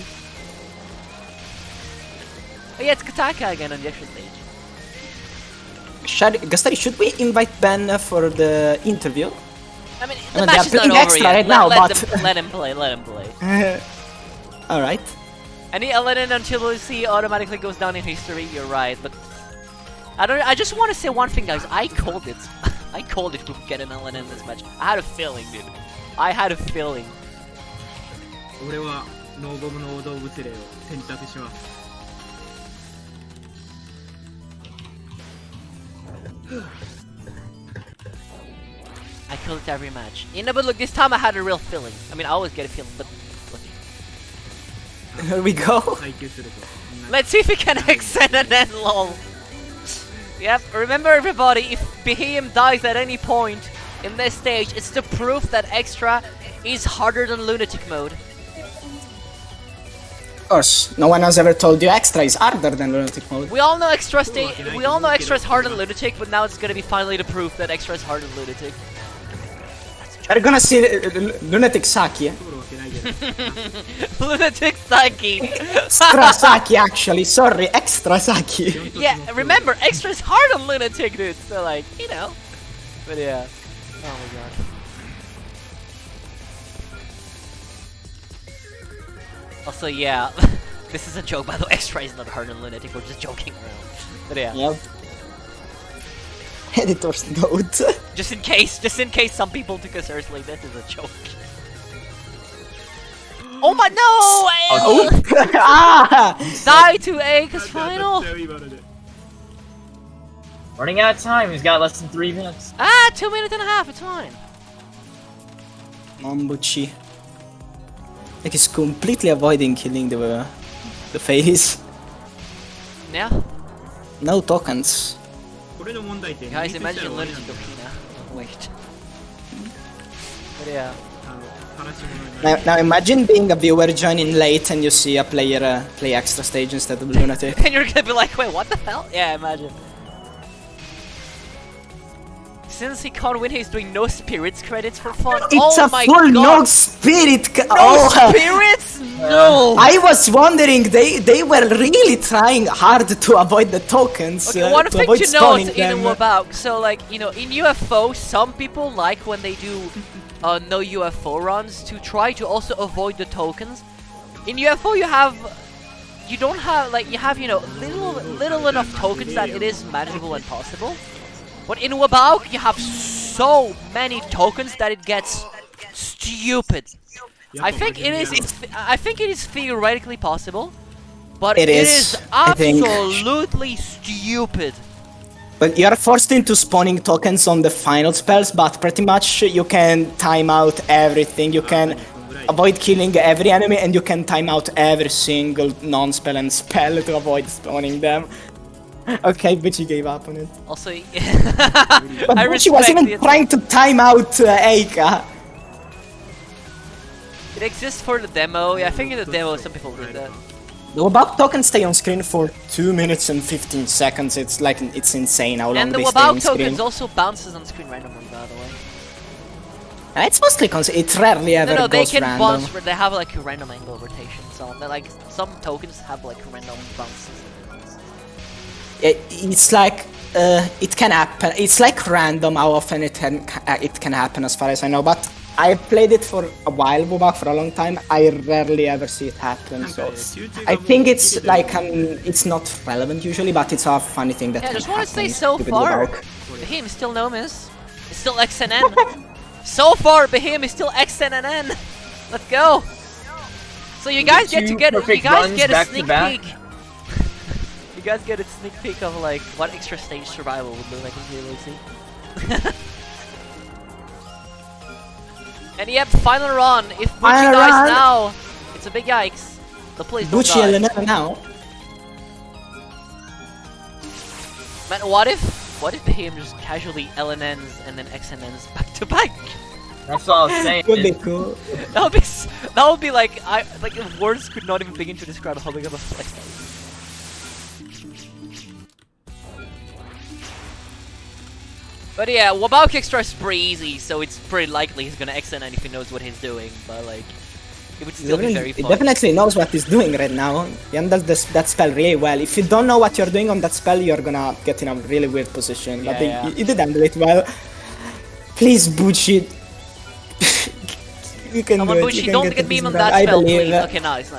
Oh yeah, it's Kataka again on the extra stage. Gastari, should we invite Ben for the interview? I mean, No, the they match are is not putting over extra yet. right now, let but- them, let him play, let him play. Alright. Any LNN until we see automatically goes down in history, you're right, but I just want to say one thing, guys. I called it. I called it we would get an LNN in this match. I had a feeling, dude. I had a feeling. 俺はノーゴムノー動物霊を選択します I called it every match. You know, but look, this time I had a real feeling. I mean, I always get a feeling, but look. Here we go. 配給すると Let's see if we can extend an end, lol. Yep, remember everybody, if Beheeyem dies at any point in this stage, it's the proof that Extra is harder than Lunatic mode. Of course, no one has ever told you extra is harder than Lunatic mode. We all know Extra is harder than Lunatic, but now it's gonna be finally the proof that Extra is harder than Lunatic. We're gonna see Lunatic Saki. 通るわけないけど Lunatic Saki! Extra Saki, actually. Sorry, extra Saki. Yeah, remember, Extra is hard on Lunatic, dude, so like, you know. But yeah. Oh my god. Also, yeah, this is a joke, by the way. Extra is not hard on Lunatic, we're just joking around. But yeah, Yep. Editor's note. just in case some people took us seriously, this is a joke. Oh my no! Oh. Ah! Die to A's final! 当たっちゃう今ので Running out of time. He's got less than 3 minutes. Ah, 2 minutes and a half, it's fine. Mombuchi. Like he's completely avoiding killing the face. Yeah, No tokens. これの問題点 guys, ミスしたら imagine 終わり Lunatic なんだよ Opina. Wait. But yeah. 話し物になる Now imagine being a viewer joining late and you see a player play extra stage instead of Lunatic. And you're gonna be like, wait, what the hell? Yeah, imagine. Since he can't win, he's doing no spirits credits for fun. It's oh a my full god! no spirit. No spirits? No! I was wondering, they were really trying hard to avoid the tokens. Okay, one to thing avoid to note spawning in them. WBaWC, so like, you know, in UFO, some people like when they do no UFO runs to try to also avoid the tokens. In UFO, you have, you know, little enough tokens that it is manageable and possible. But in WBaWC, you have so many tokens that it gets stupid. I think it is theoretically possible, but It it is, is I think. absolutely stupid. But you are forced into spawning tokens on the final spells, but pretty much you can time out everything. You can avoid killing every enemy, and you can time out every single non-spell and spell to avoid spawning them. Okay, Buchi gave up on it. Also, But I Buchi was respect even it. trying to time out Eika. It exists for the demo. Yeah, I think in the demo some people did that. The WBaWC tokens stay on screen for 2 minutes and 15 seconds. It's like, it's insane how long And the they stay on WBaWC screen. tokens also bounces on screen randomly, by the way. It's mostly it rarely ever No, they goes can random. bounce. They have like a random angle rotation. So they're like some tokens have like random bounces. It's like it can happen. It's like random how often it can happen, as far as I know. But I played it for a while, Bobak, for a long time. I rarely ever see it happen. So I think it's like it's not relevant usually, but it's a funny thing that Yeah, I can just want to say happen so with far, Bobak. Beheeyem is still no miss. It's still XNN. So far, Beheeyem is still XNN. Let's go. So you guys get to get a sneak peek. You guys get a sneak peek of like what extra stage survival would look like in WBaWC. And yep, final run. If Buchi Final dies run. now, it's a big yikes. So please don't Buchi die. and Lenana now. Man, what if Beheeyem just casually LNNs and then XNNs back to back? That's all I was saying. Would be cool. That would be like words could not even begin to describe how big of a flex that would be. But yeah, WBaWC extra is pretty easy, so it's pretty likely he's gonna XNN if he knows what he's doing. But like, it would still be very He fun. definitely knows what he's doing right now. He handles that spell really well. If you don't know what you're doing on that spell, you're gonna get in a really weird position. But Yeah, he did handle it well. Please, Buchi. You can Come do on, it. Buchi, You can don't get get to beam this on round. that I spell, believe. please. Okay, nice.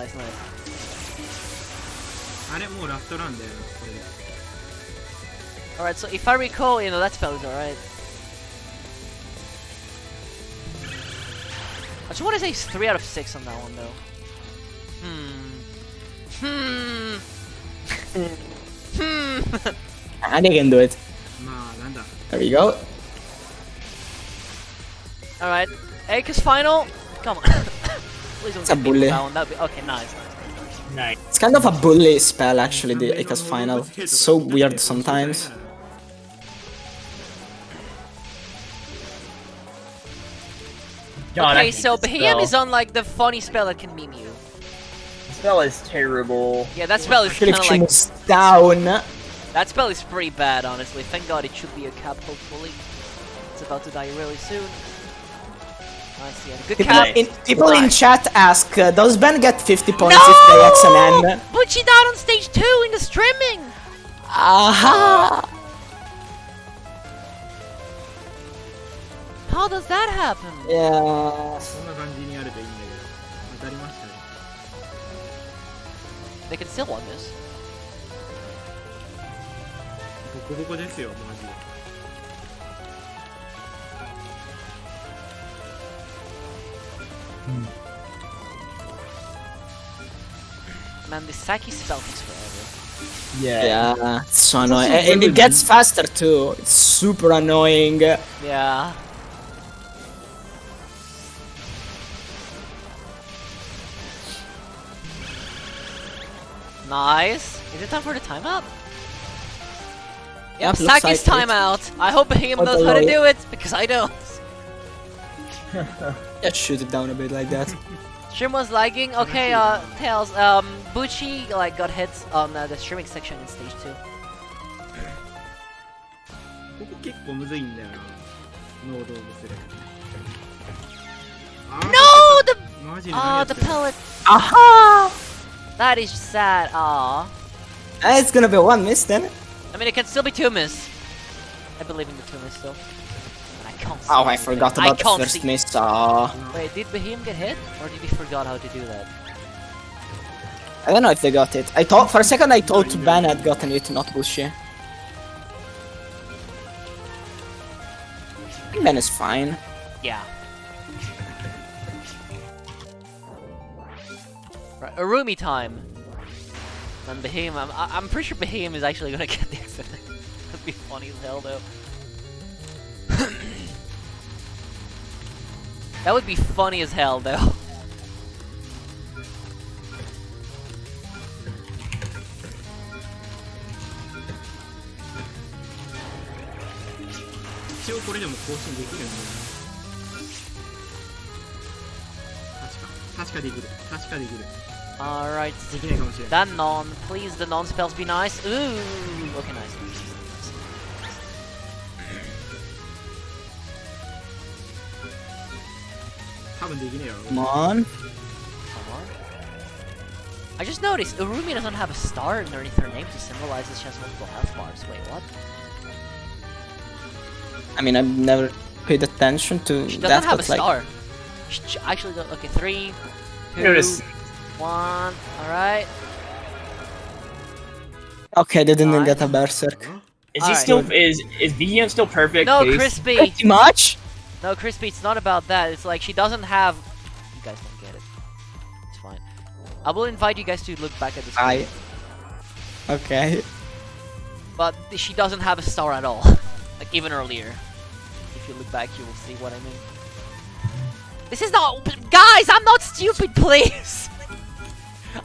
あれもうラストランだよなこれで Alright, so if I recall, that spell is alright. I just want to say it's 3 out of 6 on that one, though. And he can do it. まあなんだ There we go. Alright, Aka's final. Come on. Please don't It's a get beam on bully. that one. That'd be okay. Nice. Nice. It's kind of a bully spell actually, the Aka's final. It's so weird sometimes. God, I Okay, hate so this Beheeyem spell. is on like the funny spell that can meme you. This spell is terrible. Yeah, that spell is Actually, kind if of she like moves down. that spell is pretty bad, honestly. Thank God it should be a cap. Hopefully, it's about to die really soon. Nice, yeah, good cap. People in chat ask, does Ben get 50 points No! if they XNN? But she died on stage 2 in the streaming. Aha! How does that happen? Yeah. そんな感じにやればいいんだけど当たりましたね They can still win this. ボコボコですよマジで Man, this Saki spell takes forever. Yeah, it's so annoying. And it gets faster too. It's super annoying. Yeah. Nice. Is it time for the timeout? Yeah, Yep, looks Saki's like it. timeout. I hope Beheeyem Oh, knows how to boy. do it, because I don't. Just shoot it down a bit like that. Stream was lagging. Okay, Tails, Buchi like got hit on the streaming section in stage 2. ここ結構むずいんだよなノードオブスレあー No! The マジで何や oh, って the んの pellet. Aha! That is sad. Aw. It's gonna be one miss then. I mean, it can still be 2 miss. I believe in the 2 miss still. And I can't see Oh, I anything. forgot I about the can't first see. miss. Aw. Wait, did Beheeyem get hit? Or did he forgot how to do that? I don't know if they got it. I thought for a second I thought Ben had gotten it, not Bushi. I think Ben is fine. Yeah. Right, Arumi time. And Beheeyem, I'm pretty sure Beheeyem is actually gonna get the accident. That'd be funny as hell though. That would be funny as hell though.一応これでも更新できるんだよな確かできる確かできる Alright. できないかもしれない That non, please, the non spells be nice. Ooh, okay, nice. Come on. I just noticed Urumi doesn't have a star underneath her name to symbolize that she has multiple health bars. Wait, what? I mean, I've never paid attention to She that, doesn't have a but like, star. Actually, okay, 3, 2, Notice. 1. All right. Okay, they didn't Nice. get a berserk. Is he Alright. still is Beheeyem still perfect? No, pace? Crispy. Pretty much. No, Crispy. It's not about that. It's like she doesn't have. You guys don't get it. It's fine. I will invite you guys to look back at this. Okay. But she doesn't have a star at all. Like even earlier. If you look back, you will see what I mean. This is not. Guys, I'm not stupid, please.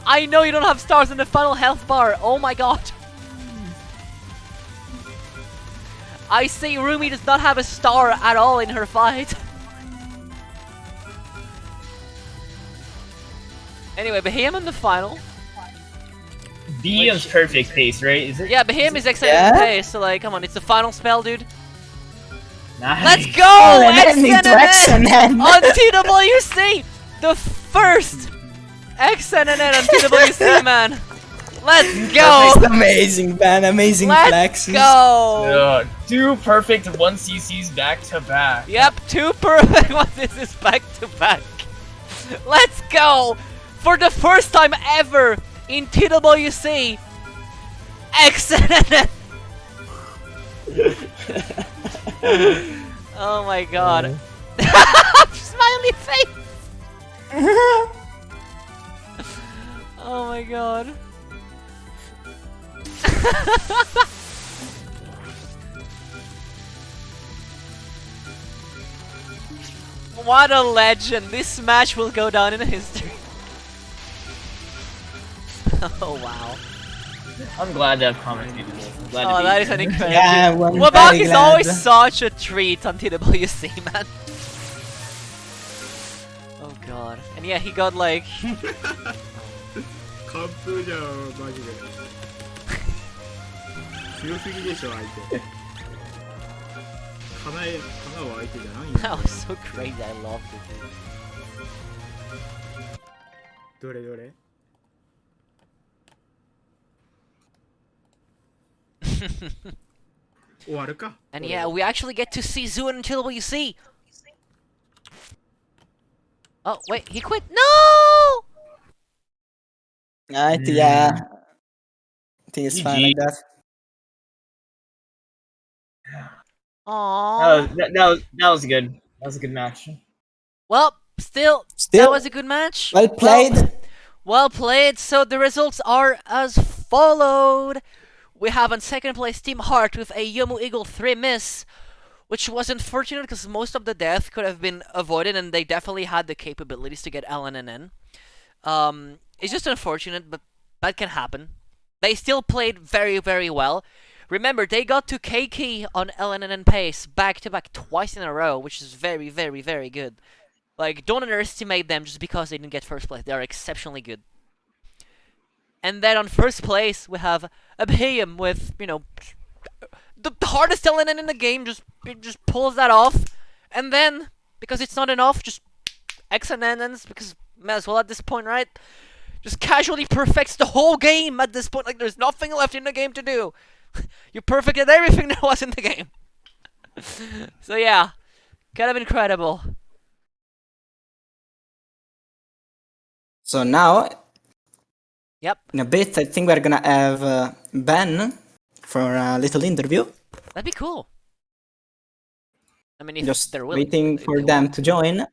I know you don't have stars in the final health bar. Oh my god. I say Rumi does not have a star at all in her fight. Anyway, Beheeyem in the final. Beheeyem's perfect pace, right? Is it? Yeah, Beheeyem is excellent Yeah? pace, so like, come on, it's the final spell, dude. Nice. Let's go! Oh, and then into XNN XNN. on TWC! The first XNN on TWC, man! Let's go! That's amazing, man. Amazing Let's flexes. go! 2 perfect 1CCs back to back. Yep, 2 perfect ones. This is back to back. Let's go! For the first time ever in TWC, XNN. Oh my god. Smiley face! Oh my god. What a legend! This match will go down in history. Oh wow. I'm glad to have commentated this. I'm glad to Oh, be that is here. an incredible. Yeah, well, WBaWC very is glad. always such a treat on TWC, man. Oh god. And yeah, he got like. 完封じゃんマジで強すぎでしょ相手かなは相手じゃないん That だ was so crazy, I loved it, どれどれ dude. 終わるか And yeah, we actually get to see Zoo in TWC. Oh, wait, he quit? No! Yeah. I think it's fine like that. Aww. That was good. That was a good match. Well, still, that Still, was a good match. well played. Well played. So the results are as followed. We have on second place Team Heart with a Yomu Eagle 3 miss, which was unfortunate because most of the death could have been avoided and they definitely had the capabilities to get LNN. It's just unfortunate, but that can happen. They still played very, very well. Remember, they got to KK on LNN pace back-to-back twice in a row, which is very, very, very good. Like, don't underestimate them just because they didn't get first place. They are exceptionally good. And then on first place, we have a Beheeyem with, you know, the hardest LNN in the game. Just pulls that off. And then, because it's not enough, just XNNs, because might as well at this point, right? Just casually perfects the whole game at this point. Like, there's nothing left in the game to do. You perfected everything there was in the game. So yeah, kind of incredible. So now, Yep, in a bit, I think we're gonna have Ben for a little interview. that'd be cool. I mean, if Just they're willing, waiting if for they them want. to join.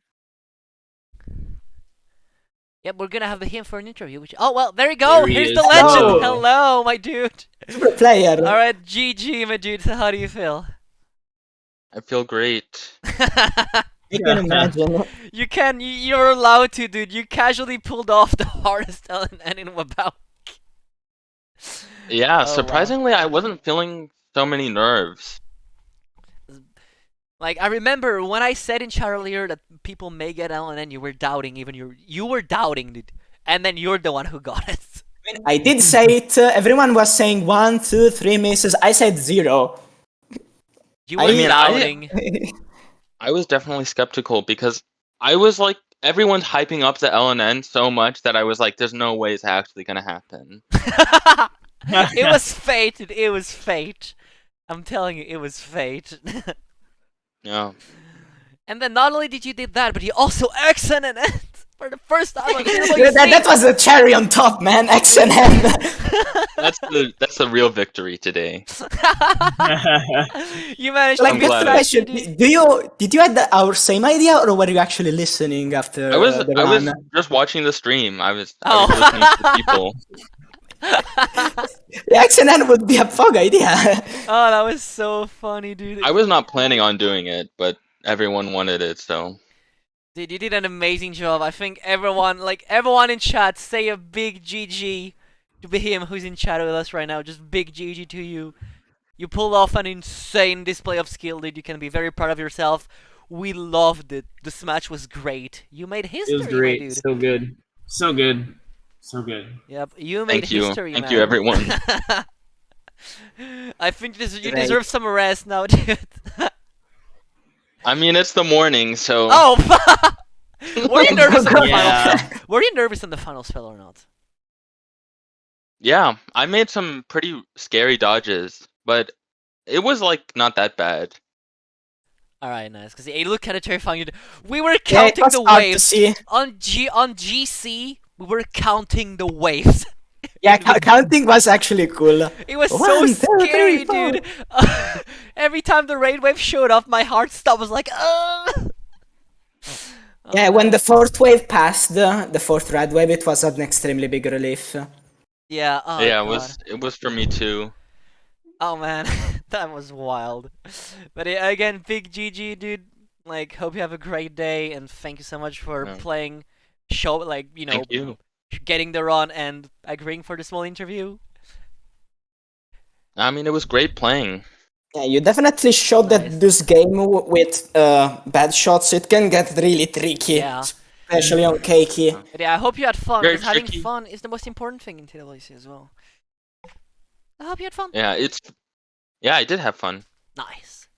Yep, we're gonna have him for an interview. Which oh, there you go. There he Here's is. the legend. Oh. Hello, my dude. Super player. All right, GG, my dude. So how do you feel? I feel great. You can imagine. You're allowed to, dude. You casually pulled off the hardest LNN in WBaWC. Yeah, wow. surprisingly, I wasn't feeling so many nerves. Like, I remember when I said in chat earlier that people may get LNN, you were doubting, you were doubting, dude. And then you're the one who got it. I did say it. Everyone was saying 1, 2, 3 misses. I said 0. You were I mean, doubting. I was definitely skeptical because I was like, everyone's hyping up the LNN so much that I was like, there's no way it's actually gonna happen. It was fate, dude. It was fate. I'm telling you, it was fate. Yeah. And then not only did you did that, but you also XNN for the first time on Dude, that was a cherry on top, man. XNN. That's the real victory today. You managed Like, I'm to just glad a I- question. Did you have our same idea, or were you actually listening after I was the I was run? just watching the stream. I was Oh. listening to the people. Yeah, XNN would be a fog idea. Oh, that was so funny, dude. I was not planning on doing it, but everyone wanted it, so Dude, you did an amazing job. I think everyone in chat, say a big GG to Beheeyem, who's in chat with us right now. Just big GG to you. You pulled off an insane display of skill, dude. You can be very proud of yourself. We loved it. This match was great. You made history, It was my great. dude. So good. So good. So good. Yep, you made thank you. history, Thank man. you, everyone. I think you Great. deserve some rest now, dude. I mean, it's the morning, so Oh, were you nervous on the Yeah. final spell? Were you nervous on the final spell or not? yeah, I made some pretty scary dodges, but it was like not that bad. Alright, nice. Because it looked kind of terrifying. We were Yeah, it counting was the hard to waves. see. On GC, we were counting the waves. Yeah, counting was actually cool. It was so 1, 2, 3, scary, 4. dude. Every time the rain wave showed up, my heart stopped. Was like, Yeah, when the fourth wave passed, the fourth red wave, it was an extremely big relief. Yeah. Oh, yeah, God. it was for me too. Oh man, that was wild. But again, big GG, dude. Like, hope you have a great day, and thank you so much for Yeah. playing. Thank you. Getting the run and agreeing for the small interview. I mean, it was great playing. Yeah, you definitely showed Nice. that this game with bad shots, it can get really tricky. Yeah. Especially on Keiki. But yeah, I hope you had fun, Very because having tricky. fun is the most important thing in TWC as well. I hope you had fun. Yeah, I did have fun. Nice.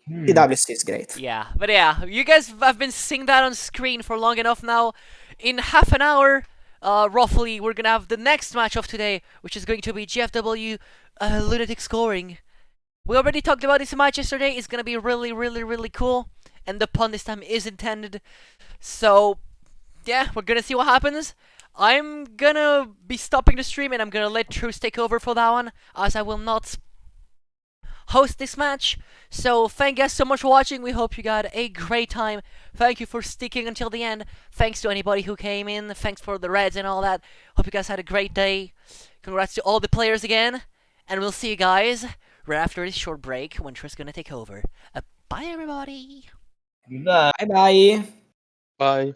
TWC is great. Yeah, but yeah, you guys have been seeing that on screen for long enough now. In half an hour, roughly, we're gonna have the next match of today, which is going to be GFW Lunatic scoring. We already talked about this match yesterday. It's gonna be really, really, really cool, and the pun this time is intended. So, yeah, we're gonna see what happens. I'm gonna be stopping the stream, and I'm gonna let Truce take over for that one, as I will not host this match. So thank you guys so much for watching. We hope you got a great time. Thank you for sticking until the end. Thanks to anybody who came in. Thanks for the reds and all that. Hope you guys had a great day. Congrats to all the players again. And we'll see you guys right after this short break when Trish gonna take over. Bye everybody. Goodbye. Bye bye. Bye.